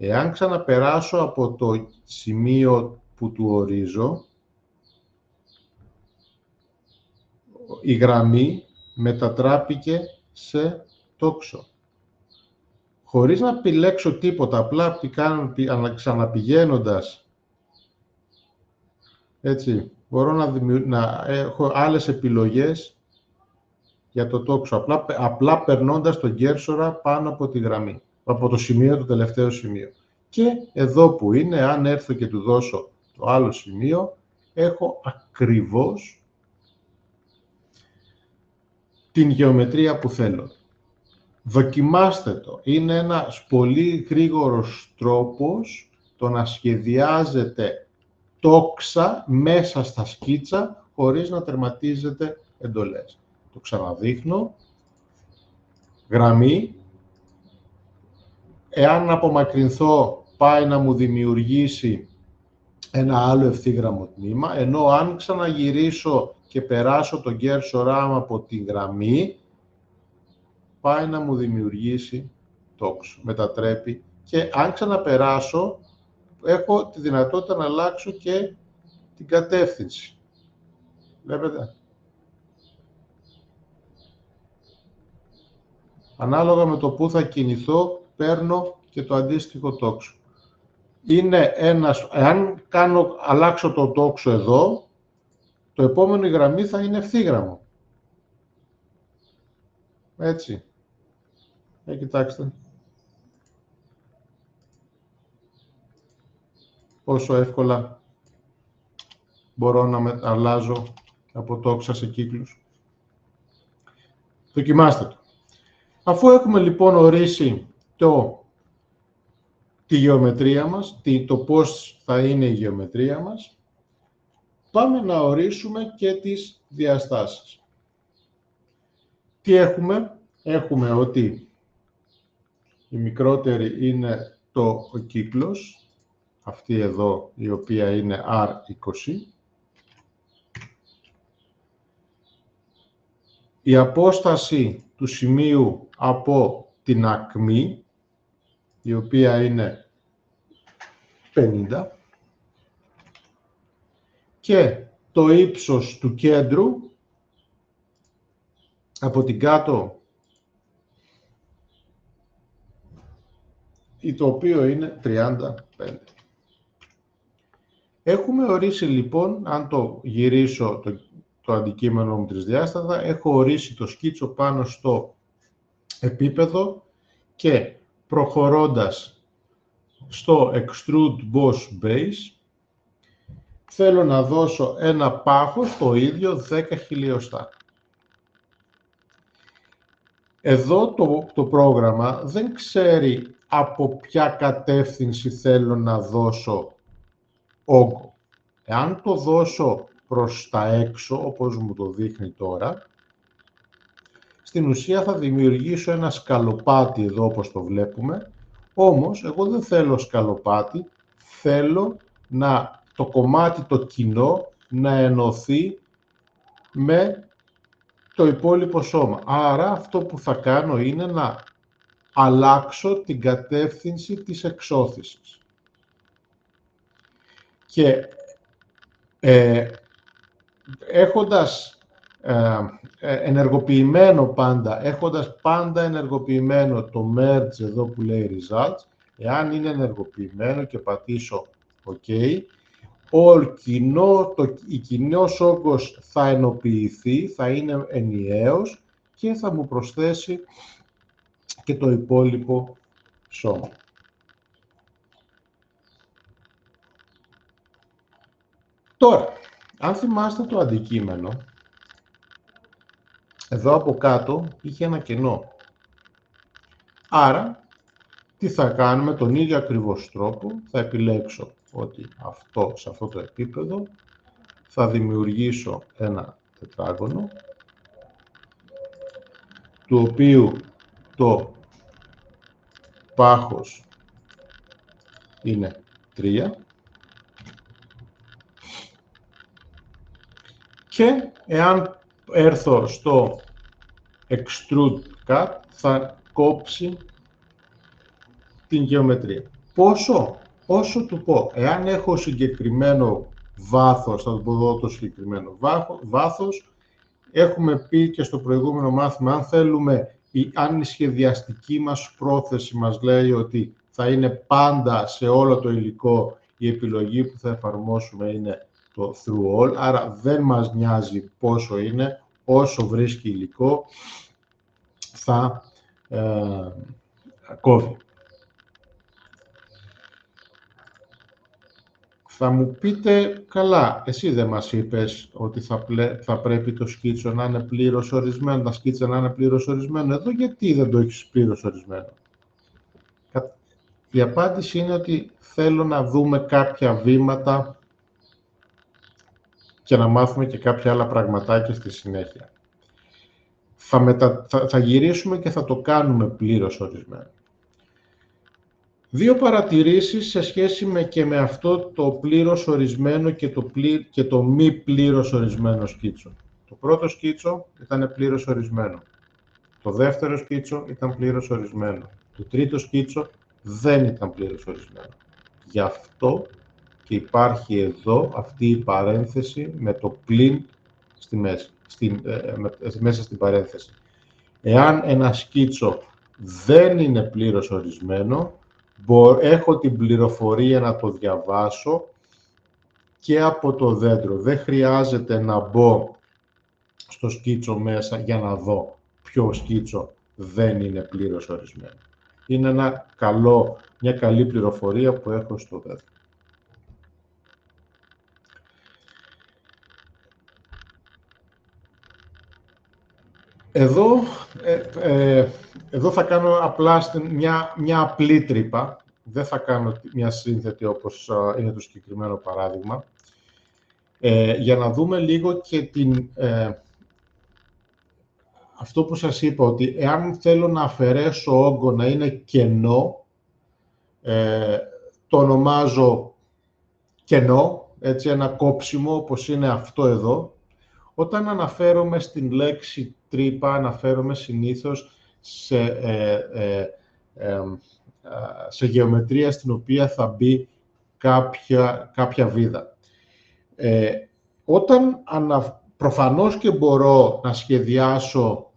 Speaker 1: Εάν ξαναπεράσω από το σημείο που του ορίζω, η γραμμή μετατράπηκε σε τόξο. Χωρίς να επιλέξω τίποτα, απλά ξαναπηγαίνοντας, έτσι, μπορώ να έχω άλλες επιλογές για το τόξο, απλά περνώντας τον cursor πάνω από τη γραμμή, από το σημείο, το τελευταίο σημείο. Και εδώ που είναι, αν έρθω και του δώσω το άλλο σημείο, έχω ακριβώς την γεωμετρία που θέλω. Δοκιμάστε το. Είναι ένας πολύ γρήγορος τρόπος το να σχεδιάζετε τόξα μέσα στα σκίτσα χωρίς να τερματίζετε εντολές. Το ξαναδείχνω. Γραμμή. Εάν απομακρυνθώ, πάει να μου δημιουργήσει ένα άλλο ευθύγραμμο τμήμα, ενώ αν ξαναγυρίσω και περάσω τον cursor από τη γραμμή, πάει να μου δημιουργήσει τόξο, μετατρέπει. Και αν ξαναπεράσω, έχω τη δυνατότητα να αλλάξω και την κατεύθυνση. Βλέπετε. Ανάλογα με το που θα κινηθώ, παίρνω και το αντίστοιχο τόξο. Είναι εάν αλλάξω το τόξο εδώ, το επόμενο η γραμμή θα είναι ευθύγραμμο. Έτσι. Κοιτάξτε. Πόσο εύκολα μπορώ να αλλάζω από τόξα σε κύκλους. Δοκιμάστε το. Αφού έχουμε λοιπόν ορίσει τη γεωμετρία μας, το πώς θα είναι η γεωμετρία μας, πάμε να ορίσουμε και τις διαστάσεις. Τι έχουμε? Έχουμε ότι η μικρότερη είναι ο κύκλος, αυτή εδώ η οποία είναι R20. Η απόσταση του σημείου από την ακμή, η οποία είναι 50. Και το ύψος του κέντρου από την κάτω, το οποίο είναι 35. Έχουμε ορίσει λοιπόν, αν το γυρίσω το αντικείμενο μου τρισδιάστατα, έχω ορίσει το σκίτσο πάνω στο επίπεδο και προχωρώντας στο Extrude Boss Base, θέλω να δώσω ένα πάχος το ίδιο 10 χιλιοστά. Εδώ το πρόγραμμα δεν ξέρει από ποια κατεύθυνση θέλω να δώσω όγκο. Εάν το δώσω προς τα έξω, όπως μου το δείχνει τώρα, στην ουσία θα δημιουργήσω ένα σκαλοπάτι εδώ, όπως το βλέπουμε, όμως εγώ δεν θέλω σκαλοπάτι, θέλω το κομμάτι το κοινό να ενωθεί με το υπόλοιπο σώμα. Άρα αυτό που θα κάνω είναι να αλλάξω την κατεύθυνση της εξώθησης. Και έχοντας πάντα ενεργοποιημένο το merge εδώ που λέει results, εάν είναι ενεργοποιημένο και πατήσω OK, η κοινός όγκος θα ενοποιηθεί, θα είναι ενιαίος και θα μου προσθέσει και το υπόλοιπο σώμα. Τώρα, αν θυμάστε το αντικείμενο, εδώ από κάτω είχε ένα κενό. Άρα, τι θα κάνουμε, τον ίδιο ακριβώς τρόπο, θα επιλέξω ότι σε αυτό το επίπεδο θα δημιουργήσω ένα τετράγωνο, του οποίου το πάχος είναι 3 και εάν έρθω στο Extrude Cut θα κόψει την γεωμετρία. Πόσο? Όσο του πω. Εάν έχω συγκεκριμένο βάθος, θα το δω το συγκεκριμένο βάθος, έχουμε πει και στο προηγούμενο μάθημα, αν θέλουμε, αν η σχεδιαστική μας πρόθεση μας λέει ότι θα είναι πάντα σε όλο το υλικό, η επιλογή που θα εφαρμόσουμε είναι το through all, άρα δεν μας νοιάζει πόσο είναι, όσο βρίσκει υλικό θα κόβει. Θα μου πείτε, καλά, εσύ δεν μας είπες ότι θα πρέπει το σκίτσο να είναι πλήρως ορισμένο, τα σκίτσα να είναι πλήρως ορισμένο. Εδώ γιατί δεν το έχεις πλήρως ορισμένο? Η απάντηση είναι ότι θέλω να δούμε κάποια βήματα και να μάθουμε και κάποια άλλα πραγματάκια στη συνέχεια. Θα γυρίσουμε και θα το κάνουμε πλήρως ορισμένο. Δύο παρατηρήσεις σε σχέση με αυτό το πλήρως ορισμένο και το μη πλήρως ορισμένο σκίτσο. Το πρώτο σκίτσο ήταν πλήρως ορισμένο. Το δεύτερο σκίτσο ήταν πλήρως ορισμένο. Το τρίτο σκίτσο δεν ήταν πλήρως ορισμένο. Γι' αυτό και υπάρχει εδώ αυτή η παρένθεση με το πλην στη μέση, μέσα στην παρένθεση. Εάν ένα σκίτσο δεν είναι πλήρως ορισμένο, έχω την πληροφορία να το διαβάσω και από το δέντρο. Δεν χρειάζεται να μπω στο σκίτσο μέσα για να δω ποιο σκίτσο δεν είναι πλήρως ορισμένο. Είναι μια καλή πληροφορία που έχω στο δέντρο. Εδώ θα κάνω απλά μια απλή τρύπα. Δεν θα κάνω μια σύνθετη όπως είναι το συγκεκριμένο παράδειγμα. Για να δούμε λίγο και αυτό που σας είπα, ότι εάν θέλω να αφαιρέσω όγκο να είναι κενό, το ονομάζω κενό, έτσι, ένα κόψιμο όπως είναι αυτό εδώ. Όταν αναφέρομαι στην λέξη τρύπα, αναφέρομαι συνήθως σε γεωμετρία στην οποία θα μπει κάποια βίδα. Προφανώς και μπορώ να σχεδιάσω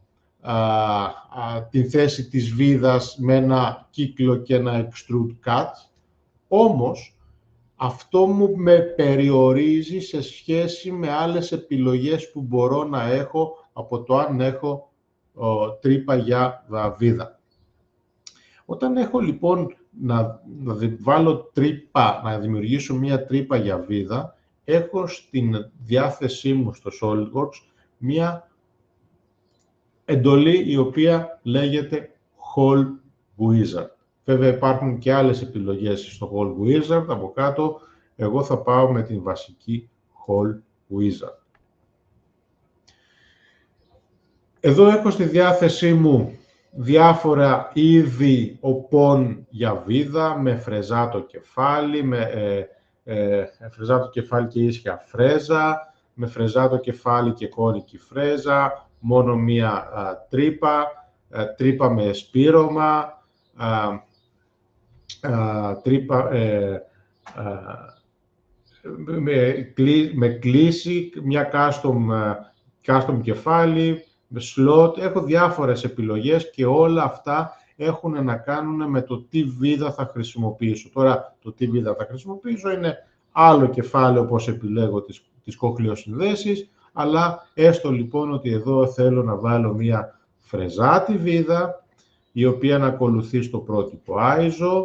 Speaker 1: την θέση της βίδας με ένα κύκλο και ένα extrude cut, όμως αυτό με περιορίζει σε σχέση με άλλες επιλογές που μπορώ να έχω από το αν έχω τρύπα για βίδα. Όταν έχω λοιπόν να βάλω τρύπα, να δημιουργήσω μία τρύπα για βίδα, έχω στην διάθεσή μου στο SolidWorks μία εντολή η οποία λέγεται Hole Wizard. Βέβαια υπάρχουν και άλλες επιλογές στο Hole Wizard από κάτω. Εγώ θα πάω με την βασική Hole Wizard. Εδώ έχω στη διάθεσή μου διάφορα είδη οπών για βίδα, με φρεζάτο κεφάλι, φρεζάτο κεφάλι και ίσια φρέζα, με φρεζάτο κεφάλι και κόνικη φρέζα, μόνο μία τρύπα με σπήρωμα, τρύπα με κλίση, μια custom κεφάλι, με slot. Έχω διάφορες επιλογές και όλα αυτά έχουν να κάνουν με το τι βίδα θα χρησιμοποιήσω. Τώρα, το τι βίδα θα χρησιμοποιήσω είναι άλλο κεφάλαιο πώς επιλέγω τις κοχλιοσυνδέσεις, αλλά έστω λοιπόν ότι εδώ θέλω να βάλω μία φρεζάτη βίδα, η οποία να ακολουθεί στο πρότυπο ISO,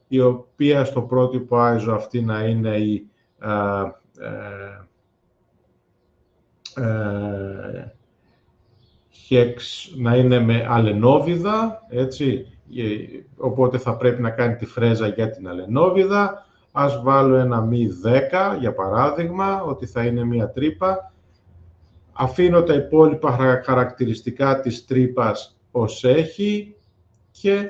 Speaker 1: η οποία στο πρότυπο ISO αυτή να είναι η hex, να είναι με αλενόβιδα, έτσι, οπότε θα πρέπει να κάνει τη φρέζα για την αλενόβιδα. Ας βάλω ένα μη 10, για παράδειγμα, ότι θα είναι μία τρύπα. Αφήνω τα υπόλοιπα χαρακτηριστικά της τρύπας ως έχει και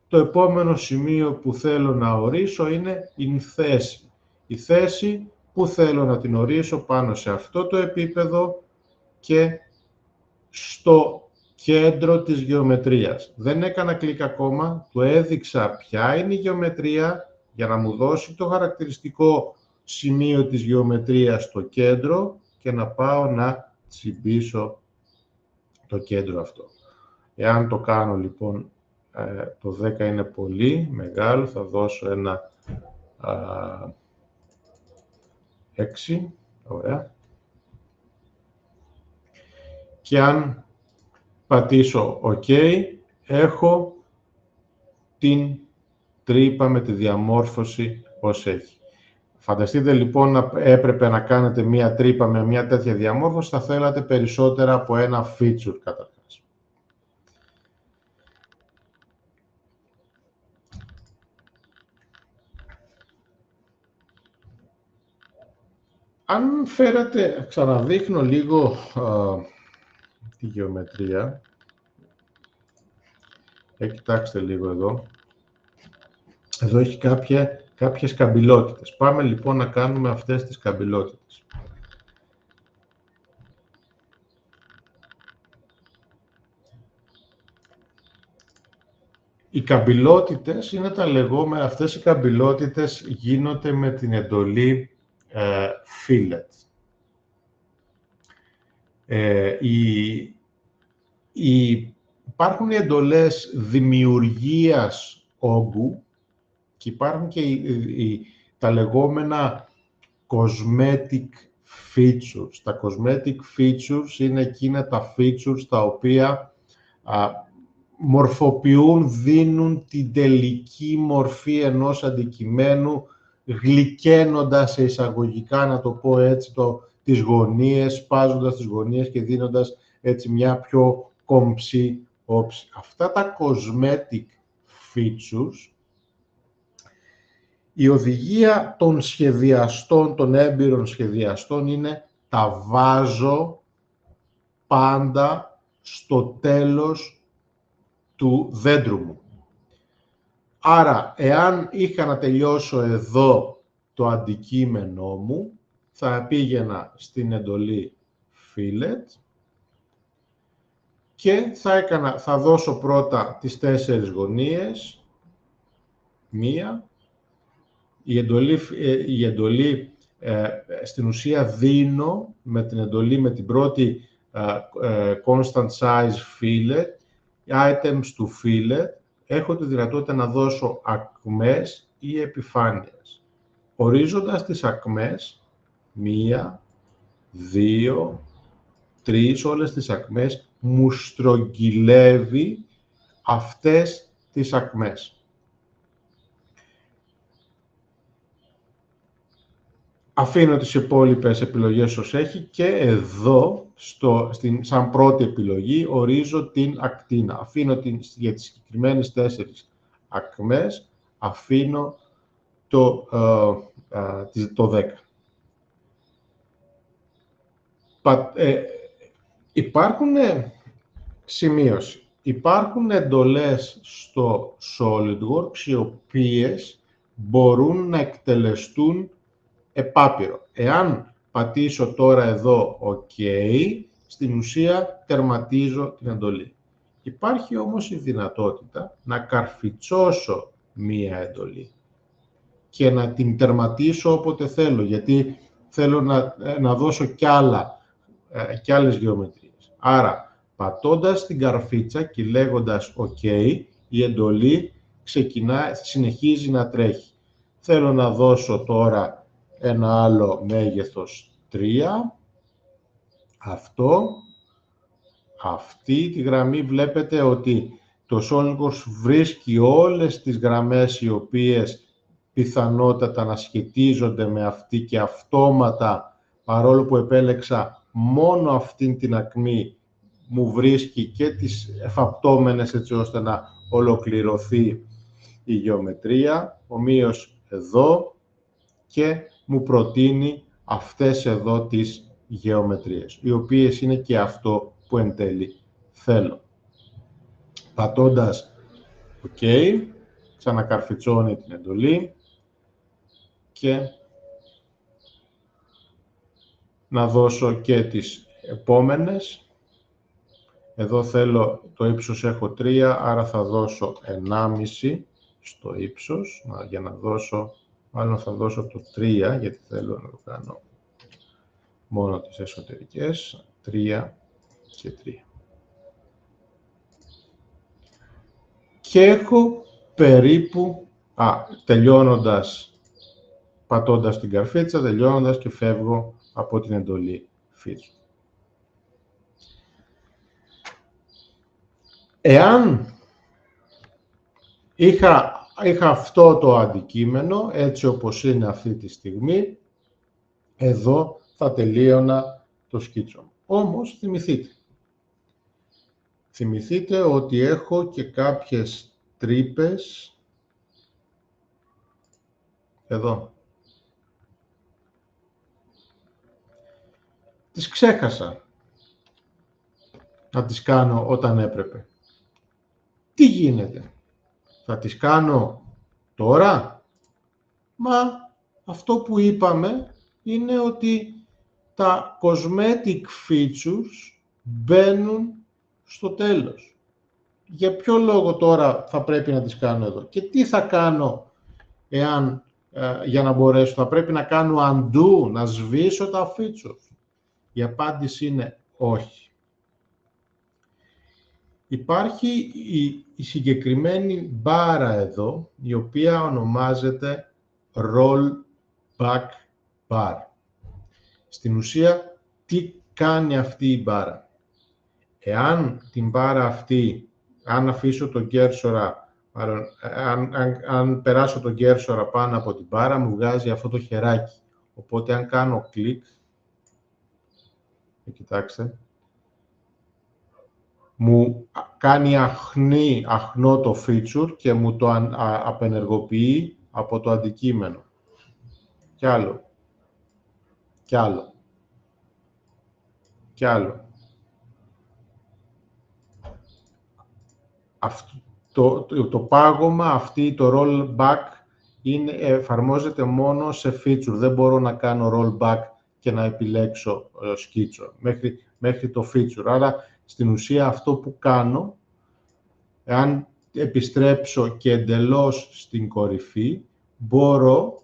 Speaker 1: το επόμενο σημείο που θέλω να ορίσω είναι η θέση. Η θέση που θέλω να την ορίσω πάνω σε αυτό το επίπεδο και στο κέντρο της γεωμετρίας. Δεν έκανα κλικ ακόμα, του έδειξα ποια είναι η γεωμετρία για να μου δώσει το χαρακτηριστικό σημείο της γεωμετρίας στο κέντρο και να πάω να τσιμπήσω το κέντρο αυτό. Εάν το κάνω λοιπόν, το 10 είναι πολύ μεγάλο, θα δώσω ένα 6, ωραία. Και αν πατήσω OK, έχω την τρύπα με τη διαμόρφωση ως έχει. Φανταστείτε λοιπόν να έπρεπε να κάνετε μία τρύπα με μία τέτοια διαμόρφωση, θα θέλατε περισσότερα από ένα feature καταρχάς. Αν φέρατε, ξαναδείχνω λίγο τη γεωμετρία. Κοιτάξτε λίγο εδώ. Εδώ έχει κάποιες καμπυλότητες. Πάμε λοιπόν να κάνουμε αυτές τις καμπυλότητες. Οι καμπυλότητες είναι τα λεγόμενα, αυτές οι καμπυλότητες γίνονται με την εντολή fillet. Υπάρχουν οι εντολές δημιουργίας όγκου και υπάρχουν και τα λεγόμενα cosmetic features. Τα cosmetic features είναι εκείνα τα features τα οποία μορφοποιούν, δίνουν την τελική μορφή ενός αντικειμένου, γλυκαίνοντας σε εισαγωγικά, να το πω έτσι, τις γωνίες, σπάζοντας τις γωνίες και δίνοντας έτσι μια πιο κομψή όψη. Αυτά τα cosmetic features, η οδηγία των σχεδιαστών, των έμπειρων σχεδιαστών, είναι τα βάζω πάντα στο τέλος του δέντρου μου. Άρα, εάν είχα να τελειώσω εδώ το αντικείμενό μου, θα πήγαινα στην εντολή fillet και θα δώσω πρώτα τις 4 γωνίες, μία. Η εντολή στην ουσία δίνω με την εντολή, με την πρώτη constant size fillet, items to fillet, έχω τη δυνατότητα να δώσω ακμές ή επιφάνειες. Ορίζοντας τις ακμές, 1, 2, 3, όλες τις ακμές, μου στρογγυλεύει αυτές τις ακμές. Αφήνω τις υπόλοιπες επιλογές ως έχει και εδώ, σαν πρώτη επιλογή, ορίζω την ακτίνα. Αφήνω για τις συγκεκριμένες 4 ακμές, αφήνω το 10. Υπάρχουν σημείωση. Υπάρχουν εντολές στο SolidWorks οι οποίες μπορούν να εκτελεστούν επάπειρο. Εάν πατήσω τώρα εδώ OK, στην ουσία τερματίζω την εντολή. Υπάρχει όμως η δυνατότητα να καρφιτσώσω μία εντολή και να την τερματίσω όποτε θέλω, γιατί θέλω να δώσω κι άλλες γεωμετρίες. Άρα, πατώντας την καρφίτσα και λέγοντας OK, η εντολή συνεχίζει να τρέχει. Θέλω να δώσω τώρα ένα άλλο μέγεθος 3, αυτό, αυτή τη γραμμή βλέπετε ότι το SolidWorks βρίσκει όλες τις γραμμές οι οποίες πιθανότατα να σχετίζονται με αυτή και αυτόματα, παρόλο που επέλεξα μόνο αυτήν την ακμή, μου βρίσκει και τις εφαπτώμενες έτσι ώστε να ολοκληρωθεί η γεωμετρία, ομοίως εδώ, και μου προτείνει αυτές εδώ τις γεωμετρίες, οι οποίες είναι και αυτό που εν τέλει θέλω. Πατώντας OK, ξανακαρφιτσώνει την εντολή και να δώσω και τις επόμενες. Εδώ θέλω το ύψος έχω 3, άρα θα δώσω 1,5 στο ύψος, για να δώσω, μάλλον θα δώσω το 3, γιατί θέλω να το κάνω μόνο τις εσωτερικές, 3 και 3. Και έχω περίπου, τελειώνοντας, πατώντας την καρφίτσα, τελειώνοντας και φεύγω από την εντολή feature. Εάν είχα αυτό το αντικείμενο, έτσι όπως είναι αυτή τη στιγμή, εδώ θα τελείωνα το σκίτσο. Όμως, θυμηθείτε ότι έχω και κάποιες τρύπες εδώ. Τις ξέχασα να τις κάνω όταν έπρεπε. Τι γίνεται? Θα τις κάνω τώρα? Μα αυτό που είπαμε είναι ότι τα cosmetic features μπαίνουν στο τέλος. Για ποιο λόγο τώρα θα πρέπει να τις κάνω εδώ? Και τι θα κάνω εάν, για να μπορέσω, θα πρέπει να κάνω undo, να σβήσω τα features? Η απάντηση είναι όχι. Υπάρχει η συγκεκριμένη μπάρα εδώ, η οποία ονομάζεται Roll Back Bar. Στην ουσία, τι κάνει αυτή η μπάρα? Εάν την μπάρα αυτή, αν αφήσω τον κέρσορα, αν περάσω τον κέρσορα πάνω από την μπάρα, μου βγάζει αυτό το χεράκι. Οπότε, αν κάνω κλικ, κοιτάξτε, μου κάνει αχνό το feature και μου το απενεργοποιεί από το αντικείμενο. Κι άλλο. Κι άλλο. Κι άλλο. Το πάγωμα, το rollback, εφαρμόζεται μόνο σε feature. Δεν μπορώ να κάνω rollback και να επιλέξω σκίτσο μέχρι το feature. Άρα, στην ουσία, αυτό που κάνω, εάν επιστρέψω και εντελώς στην κορυφή, μπορώ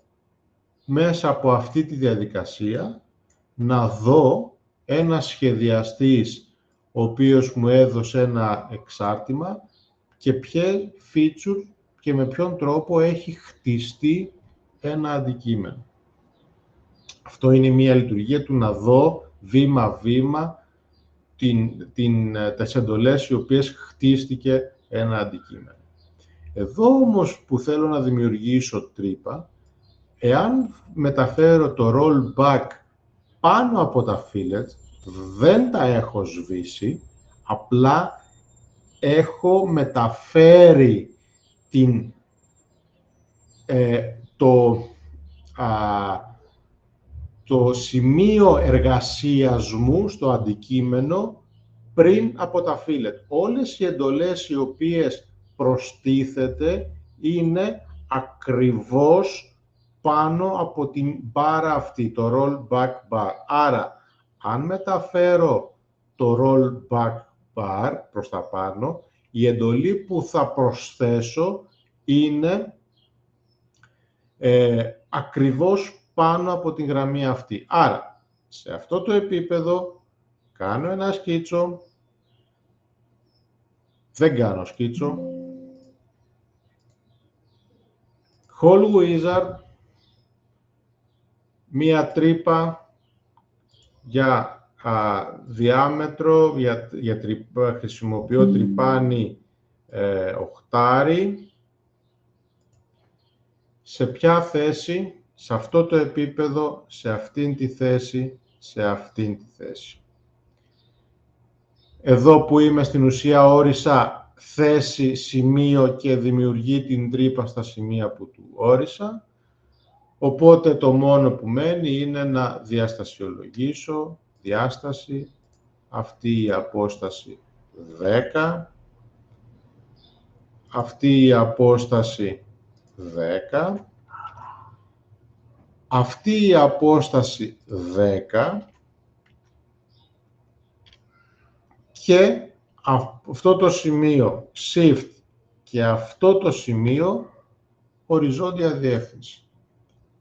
Speaker 1: μέσα από αυτή τη διαδικασία να δω ένα σχεδιαστής ο οποίος μου έδωσε ένα εξάρτημα και ποιο feature και με ποιον τρόπο έχει χτιστεί ένα αντικείμενο. Αυτό είναι μία λειτουργία του να δω βήμα-βήμα τις εντολές οι οποίες χτίστηκε ένα αντικείμενο. Εδώ όμως που θέλω να δημιουργήσω τρύπα, εάν μεταφέρω το rollback πάνω από τα fillets, δεν τα έχω σβήσει, απλά έχω μεταφέρει το σημείο εργασίας μου στο αντικείμενο πριν από τα fillet. Όλες οι εντολές οι οποίες προστίθεται είναι ακριβώς πάνω από την μπάρα αυτή, το rollback bar. Άρα, αν μεταφέρω το rollback bar προς τα πάνω, η εντολή που θα προσθέσω είναι ακριβώς πάνω από την γραμμή αυτή. Άρα, σε αυτό το επίπεδο, κάνω ένα σκίτσο, δεν κάνω σκίτσο, Hole Wizard, μία τρύπα για διάμετρο, χρησιμοποιώ τρυπάνι οχτάρι. Σε ποια θέση? Σε αυτό το επίπεδο, σε αυτήν τη θέση, σε αυτήν τη θέση. Εδώ που είμαι στην ουσία όρισα θέση, σημείο και δημιουργεί την τρύπα στα σημεία που του όρισα. Οπότε το μόνο που μένει είναι να διαστασιολογήσω, διάσταση, αυτή η απόσταση 10, αυτή η απόσταση 10, αυτή η απόσταση 10 και αυτό το σημείο Shift και αυτό το σημείο οριζόντια διεύθυνση.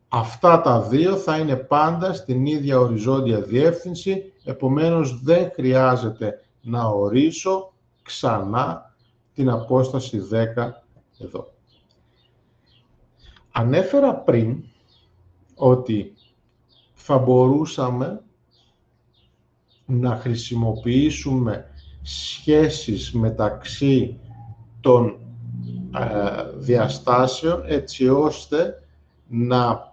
Speaker 1: Αυτά τα δύο θα είναι πάντα στην ίδια οριζόντια διεύθυνση, επομένως δεν χρειάζεται να ορίσω ξανά την απόσταση 10 εδώ. Ανέφερα πριν ότι θα μπορούσαμε να χρησιμοποιήσουμε σχέσεις μεταξύ των διαστάσεων έτσι ώστε να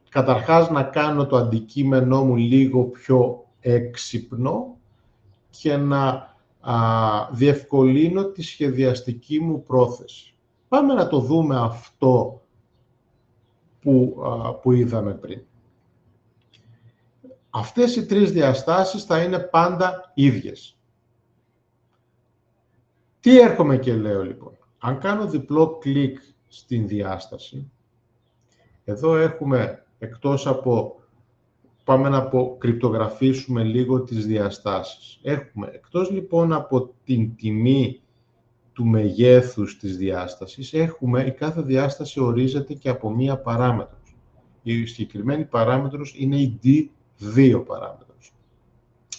Speaker 1: καταρχάς να κάνω το αντικείμενό μου λίγο πιο έξυπνο και να διευκολύνω τη σχεδιαστική μου πρόθεση. Πάμε να το δούμε αυτό που είδαμε πριν. Αυτές οι τρεις διαστάσεις θα είναι πάντα ίδιες. Τι έρχομαι και λέω λοιπόν? Αν κάνω διπλό κλικ στην διάσταση, εδώ έχουμε, εκτός από, πάμε να κρυπτογραφήσουμε λίγο τις διαστάσεις. Έχουμε, εκτός λοιπόν από την τιμή του μεγέθους της διάστασης, έχουμε, η κάθε διάσταση ορίζεται και από μία παράμετρος. Η συγκεκριμένη παράμετρος είναι η D2 παράμετρος,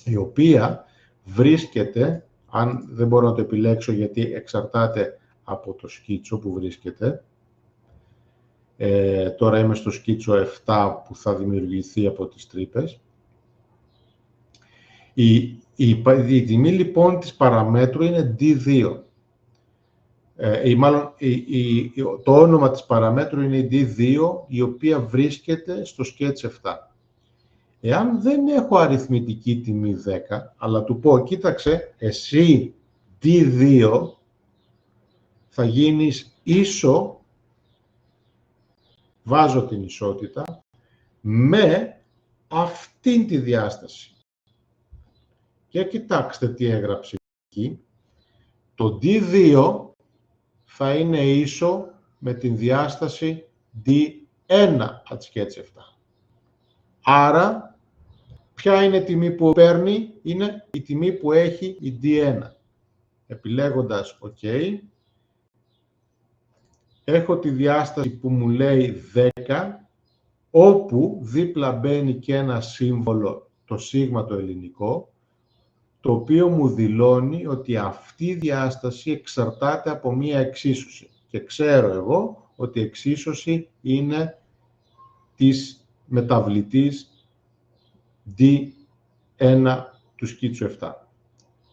Speaker 1: η οποία βρίσκεται, αν δεν μπορώ να το επιλέξω γιατί εξαρτάται από το σκίτσο που βρίσκεται, τώρα είμαι στο σκίτσο 7 που θα δημιουργηθεί από τις τρύπες. Η τιμή λοιπόν της παραμέτρου είναι D2. Το όνομα της παραμέτρου είναι η D2, η οποία βρίσκεται στο sketch 7. Εάν δεν έχω αριθμητική τιμή 10, αλλά του πω, κοίταξε, εσύ D2 θα γίνεις ίσο, βάζω την ισότητα, με αυτήν τη διάσταση. Και κοιτάξτε τι έγραψε εκεί. Το D2 θα είναι ίσο με την διάσταση D1 at sketch 7. Άρα, ποια είναι η τιμή που παίρνει? Είναι η τιμή που έχει η D1. Επιλέγοντας OK, έχω τη διάσταση που μου λέει 10, όπου δίπλα μπαίνει και ένα σύμβολο, το σίγμα το ελληνικό, το οποίο μου δηλώνει ότι αυτή η διάσταση εξαρτάται από μία εξίσωση. Και ξέρω εγώ ότι η εξίσωση είναι της μεταβλητής D1 του σκίτσου 7.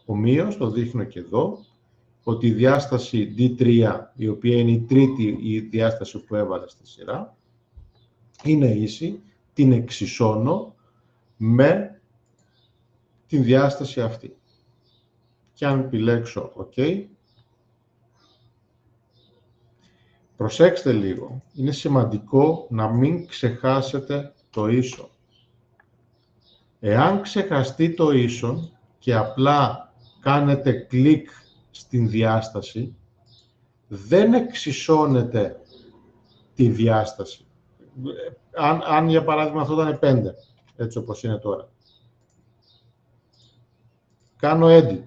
Speaker 1: Ομοίως, το δείχνω και εδώ, ότι η διάσταση D3, η οποία είναι η τρίτη η διάσταση που έβαλα στη σειρά, είναι ίση, την εξισώνω με την διάσταση αυτή. Και αν επιλέξω OK, προσέξτε λίγο, είναι σημαντικό να μην ξεχάσετε το ίσο. Εάν ξεχαστεί το ίσον και απλά κάνετε κλικ στην διάσταση, δεν εξισώνεται τη διάσταση. Αν για παράδειγμα αυτό ήταν 5, έτσι όπως είναι τώρα. Κάνω edit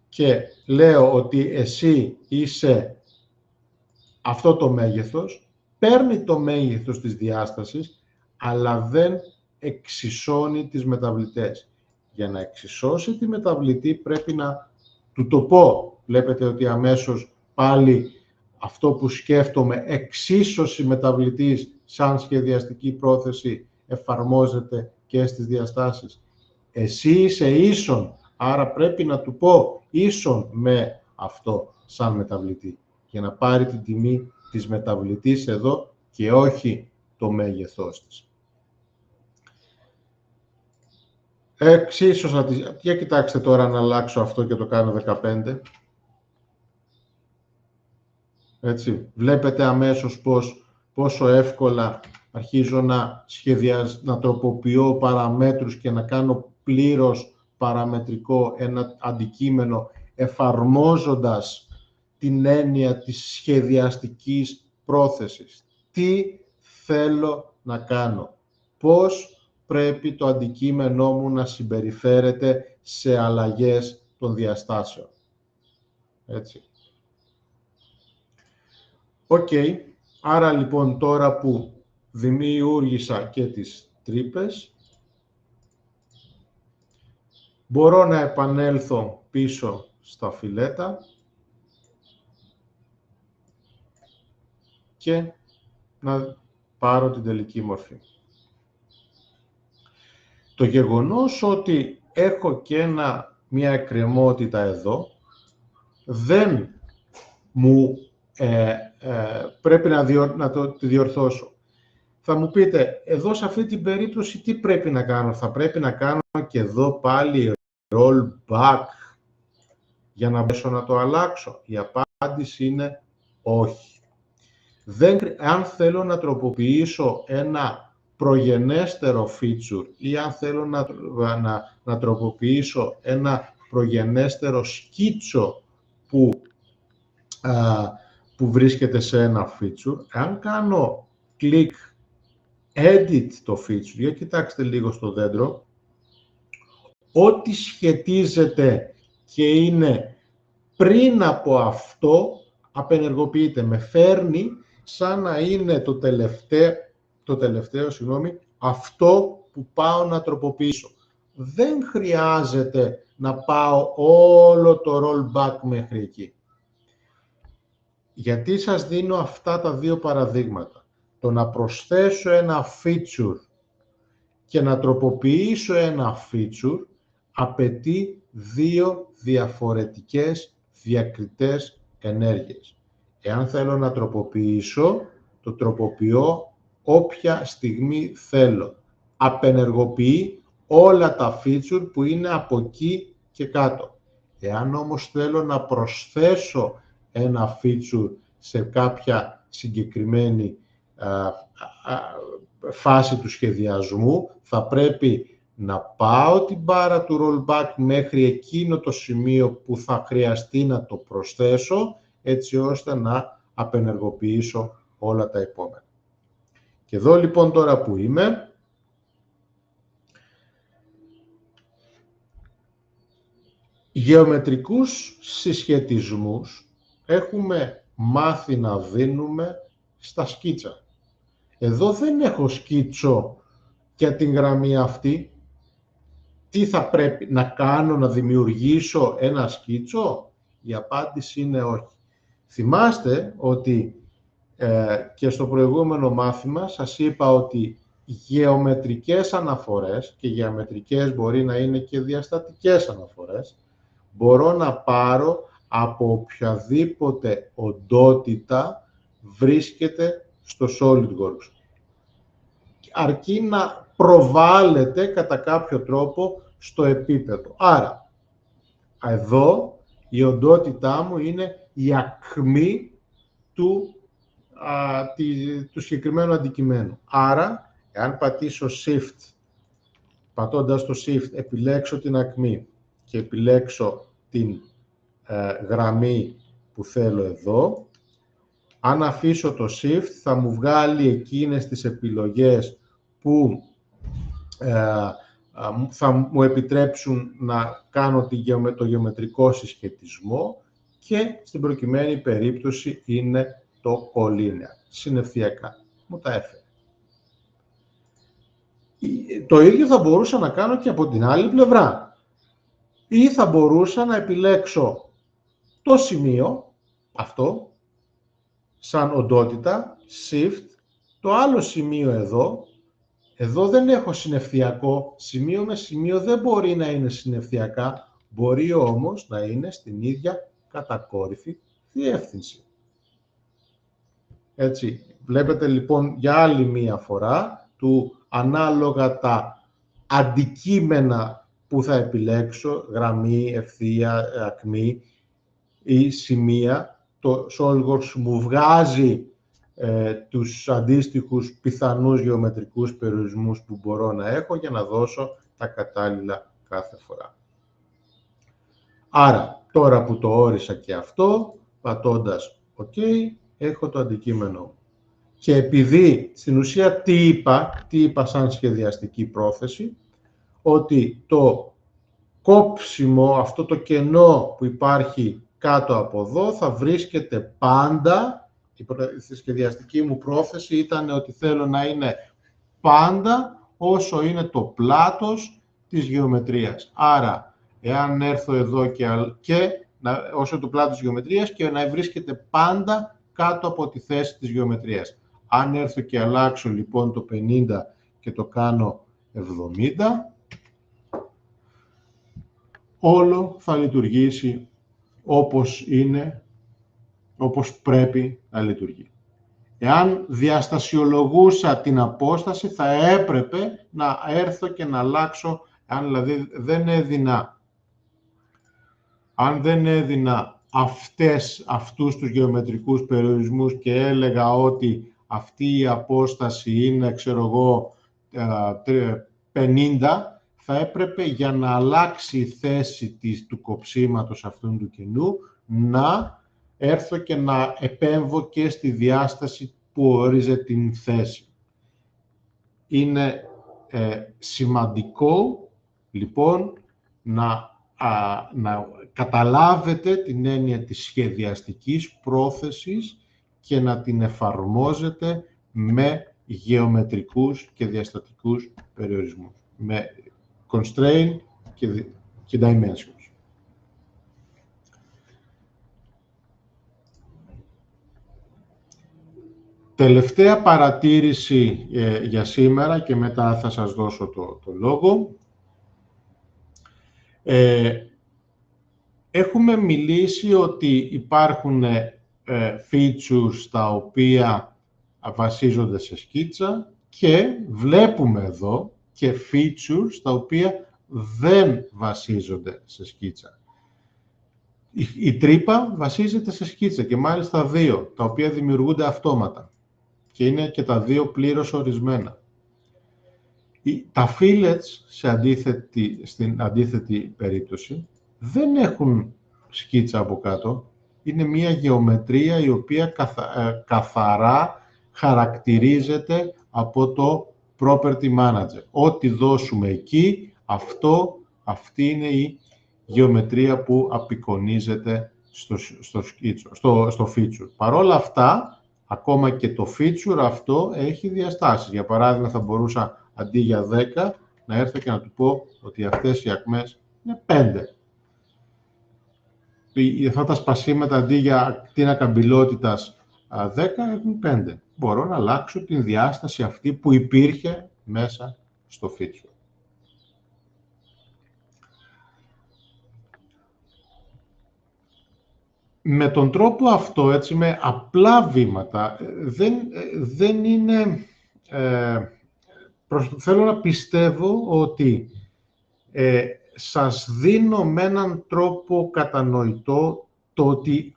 Speaker 1: και λέω ότι εσύ είσαι αυτό το μέγεθος, παίρνει το μέγεθος της διάστασης, αλλά δεν εξισώνει τις μεταβλητές. Για να εξισώσει τη μεταβλητή πρέπει να του το πω. Βλέπετε ότι αμέσως πάλι αυτό που σκέφτομαι, εξίσωση μεταβλητής σαν σχεδιαστική πρόθεση, εφαρμόζεται και στις διαστάσεις. Εσύ είσαι ίσον, άρα πρέπει να του πω ίσον με αυτό σαν μεταβλητή, για να πάρει την τιμή της μεταβλητής εδώ και όχι το μέγεθός της. Εξίσωσα τις... Για κοιτάξτε τώρα να αλλάξω αυτό και το κάνω 15. Έτσι, βλέπετε αμέσως πόσο εύκολα αρχίζω να τροποποιώ παραμέτρους και να κάνω πλήρως παραμετρικό ένα αντικείμενο, εφαρμόζοντας την έννοια της σχεδιαστικής πρόθεσης. Τι θέλω να κάνω, πώς πρέπει το αντικείμενό μου να συμπεριφέρεται σε αλλαγές των διαστάσεων. Έτσι. Οκ. Άρα λοιπόν τώρα που δημιούργησα και τις τρύπες, μπορώ να επανέλθω πίσω στα φιλέτα και να πάρω την τελική μορφή. Το γεγονός ότι έχω και μια εκκρεμότητα εδώ, δεν μου πρέπει να τη διορθώσω. Θα μου πείτε, εδώ σε αυτή την περίπτωση τι πρέπει να κάνω? Θα πρέπει να κάνω και εδώ πάλι roll back για να μπορέσω να το αλλάξω? Η απάντηση είναι όχι. Αν θέλω να τροποποιήσω ένα προγενέστερο feature ή αν θέλω να τροποποιήσω ένα προγενέστερο σκίτσο που βρίσκεται σε ένα feature, αν κάνω κλικ edit το feature, για κοιτάξτε λίγο στο δέντρο, ό,τι σχετίζεται και είναι πριν από αυτό απενεργοποιείται. Με φέρνει σαν να είναι το τελευταίο, αυτό που πάω να τροποποιήσω. Δεν χρειάζεται να πάω όλο το rollback μέχρι εκεί. Γιατί σας δίνω αυτά τα δύο παραδείγματα? Το να προσθέσω ένα feature και να τροποποιήσω ένα feature απαιτεί δύο διαφορετικές διακριτές ενέργειες. Εάν θέλω να τροποποιήσω, το τροποποιώ όποια στιγμή θέλω. Απενεργοποιεί όλα τα feature που είναι από εκεί και κάτω. Εάν όμως θέλω να προσθέσω ένα feature σε κάποια συγκεκριμένη φάση του σχεδιασμού, θα πρέπει να πάω την μπάρα του rollback μέχρι εκείνο το σημείο που θα χρειαστεί να το προσθέσω, έτσι ώστε να απενεργοποιήσω όλα τα επόμενα. Και εδώ λοιπόν τώρα που είμαι, γεωμετρικούς συσχετισμούς έχουμε μάθει να δίνουμε στα σκίτσα. Εδώ δεν έχω σκίτσο για την γραμμή αυτή. Τι θα πρέπει να κάνω, να δημιουργήσω ένα σκίτσο? Η απάντηση είναι όχι. Θυμάστε ότι και στο προηγούμενο μάθημα σας είπα ότι γεωμετρικές αναφορές, και γεωμετρικές μπορεί να είναι και διαστατικές αναφορές, μπορώ να πάρω από οποιαδήποτε οντότητα βρίσκεται στο SolidWorks. Αρκεί να προβάλλεται κατά κάποιο τρόπο στο επίπεδο. Άρα, εδώ η οντότητά μου είναι η ακμή του συγκεκριμένου αντικειμένου. Άρα, εάν πατήσω Shift, πατώντας το Shift, επιλέξω την ακμή και επιλέξω την γραμμή που θέλω εδώ, αν αφήσω το Shift, θα μου βγάλει εκείνες τις επιλογές που θα μου επιτρέψουν να κάνω το γεωμετρικό συσχετισμό και στην προκειμένη περίπτωση είναι το collinear, συνευθειακά. Μου τα έφερε. Το ίδιο θα μπορούσα να κάνω και από την άλλη πλευρά. Ή θα μπορούσα να επιλέξω το σημείο, αυτό, σαν οντότητα, shift, το άλλο σημείο εδώ δεν έχω συνευθειακό, σημείο με σημείο δεν μπορεί να είναι συνευθειακά, μπορεί όμως να είναι στην ίδια κατακόρυφη διεύθυνση. Έτσι, βλέπετε λοιπόν για άλλη μία φορά του ανάλογα τα αντικείμενα που θα επιλέξω, γραμμή, ευθεία, ακμή ή σημεία, το SOLIDWORKS μου βγάζει τους αντίστοιχους πιθανούς γεωμετρικούς περιορισμούς που μπορώ να έχω για να δώσω τα κατάλληλα κάθε φορά. Άρα, τώρα που το όρισα και αυτό, πατώντας OK, έχω το αντικείμενο. Και επειδή στην ουσία τι είπα σαν σχεδιαστική πρόθεση, ότι το κόψιμο, αυτό το κενό που υπάρχει κάτω από εδώ, θα βρίσκεται πάντα. Η σχεδιαστική μου πρόθεση ήταν ότι θέλω να είναι πάντα όσο είναι το πλάτος της γεωμετρίας. Άρα, εάν έρθω εδώ όσο το πλάτος της γεωμετρίας και να βρίσκεται πάντα κάτω από τη θέση της γεωμετρίας. Αν έρθω και αλλάξω λοιπόν το 50 και το κάνω 70, όλο θα λειτουργήσει όπως είναι, όπως πρέπει να λειτουργεί. Εάν διαστασιολογούσα την απόσταση, θα έπρεπε να έρθω και να αλλάξω, αν δηλαδή δεν έδινα αυτούς τους γεωμετρικούς περιορισμούς και έλεγα ότι αυτή η απόσταση είναι, 50, θα έπρεπε για να αλλάξει η θέση του κοψίματος αυτού του κενού, να έρθω και να επέμβω και στη διάσταση που ορίζει την θέση. Είναι σημαντικό, λοιπόν, να καταλάβετε την έννοια της σχεδιαστικής πρόθεσης και να την εφαρμόζετε με γεωμετρικούς και διαστατικούς περιορισμούς, με constraint και dimensions. Τελευταία παρατήρηση για σήμερα και μετά θα σας δώσω το λόγο. Έχουμε μιλήσει ότι υπάρχουν features τα οποία βασίζονται σε σκίτσα και βλέπουμε εδώ και features τα οποία δεν βασίζονται σε σκίτσα. Η τρύπα βασίζεται σε σκίτσα και μάλιστα δύο, τα οποία δημιουργούνται αυτόματα και είναι και τα δύο πλήρως ορισμένα. Τα fillets, στην αντίθετη περίπτωση, δεν έχουν σκίτσα από κάτω. Είναι μια γεωμετρία η οποία καθαρά χαρακτηρίζεται από το Property Manager. Ό,τι δώσουμε εκεί, αυτή είναι η γεωμετρία που απεικονίζεται στο feature. Παρ' όλα αυτά, ακόμα και το feature αυτό έχει διαστάσεις. Για παράδειγμα, θα μπορούσα αντί για 10 να έρθω και να του πω ότι αυτές οι ακμές είναι 5. Αυτά τα σπασίματα αντί για ακτίνα καμπυλότητας 10 έχουν 5. Μπορώ να αλλάξω την διάσταση αυτή που υπήρχε μέσα στο feature. Με τον τρόπο αυτό, έτσι, με απλά βήματα, δεν είναι... θέλω να πιστεύω ότι σας δίνω με έναν τρόπο κατανοητό το ότι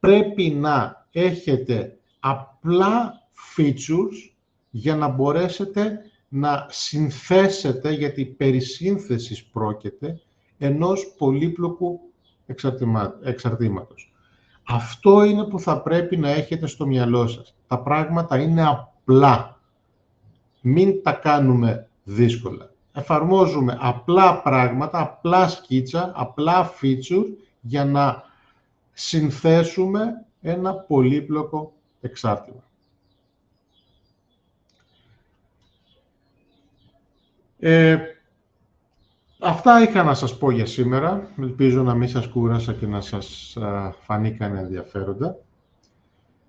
Speaker 1: πρέπει να έχετε απλά features για να μπορέσετε να συνθέσετε, γιατί περί σύνθεσης πρόκειται, ενός πολύπλοκου εξαρτήματος. Αυτό είναι που θα πρέπει να έχετε στο μυαλό σας. Τα πράγματα είναι απλά. Μην τα κάνουμε δύσκολα. Εφαρμόζουμε απλά πράγματα, απλά σκίτσα, απλά feature για να συνθέσουμε ένα πολύπλοκο εξάρτημα. Αυτά είχα να σας πω για σήμερα. Ελπίζω να μην σας κούρασα και να σας φανεί κανένα ενδιαφέροντα.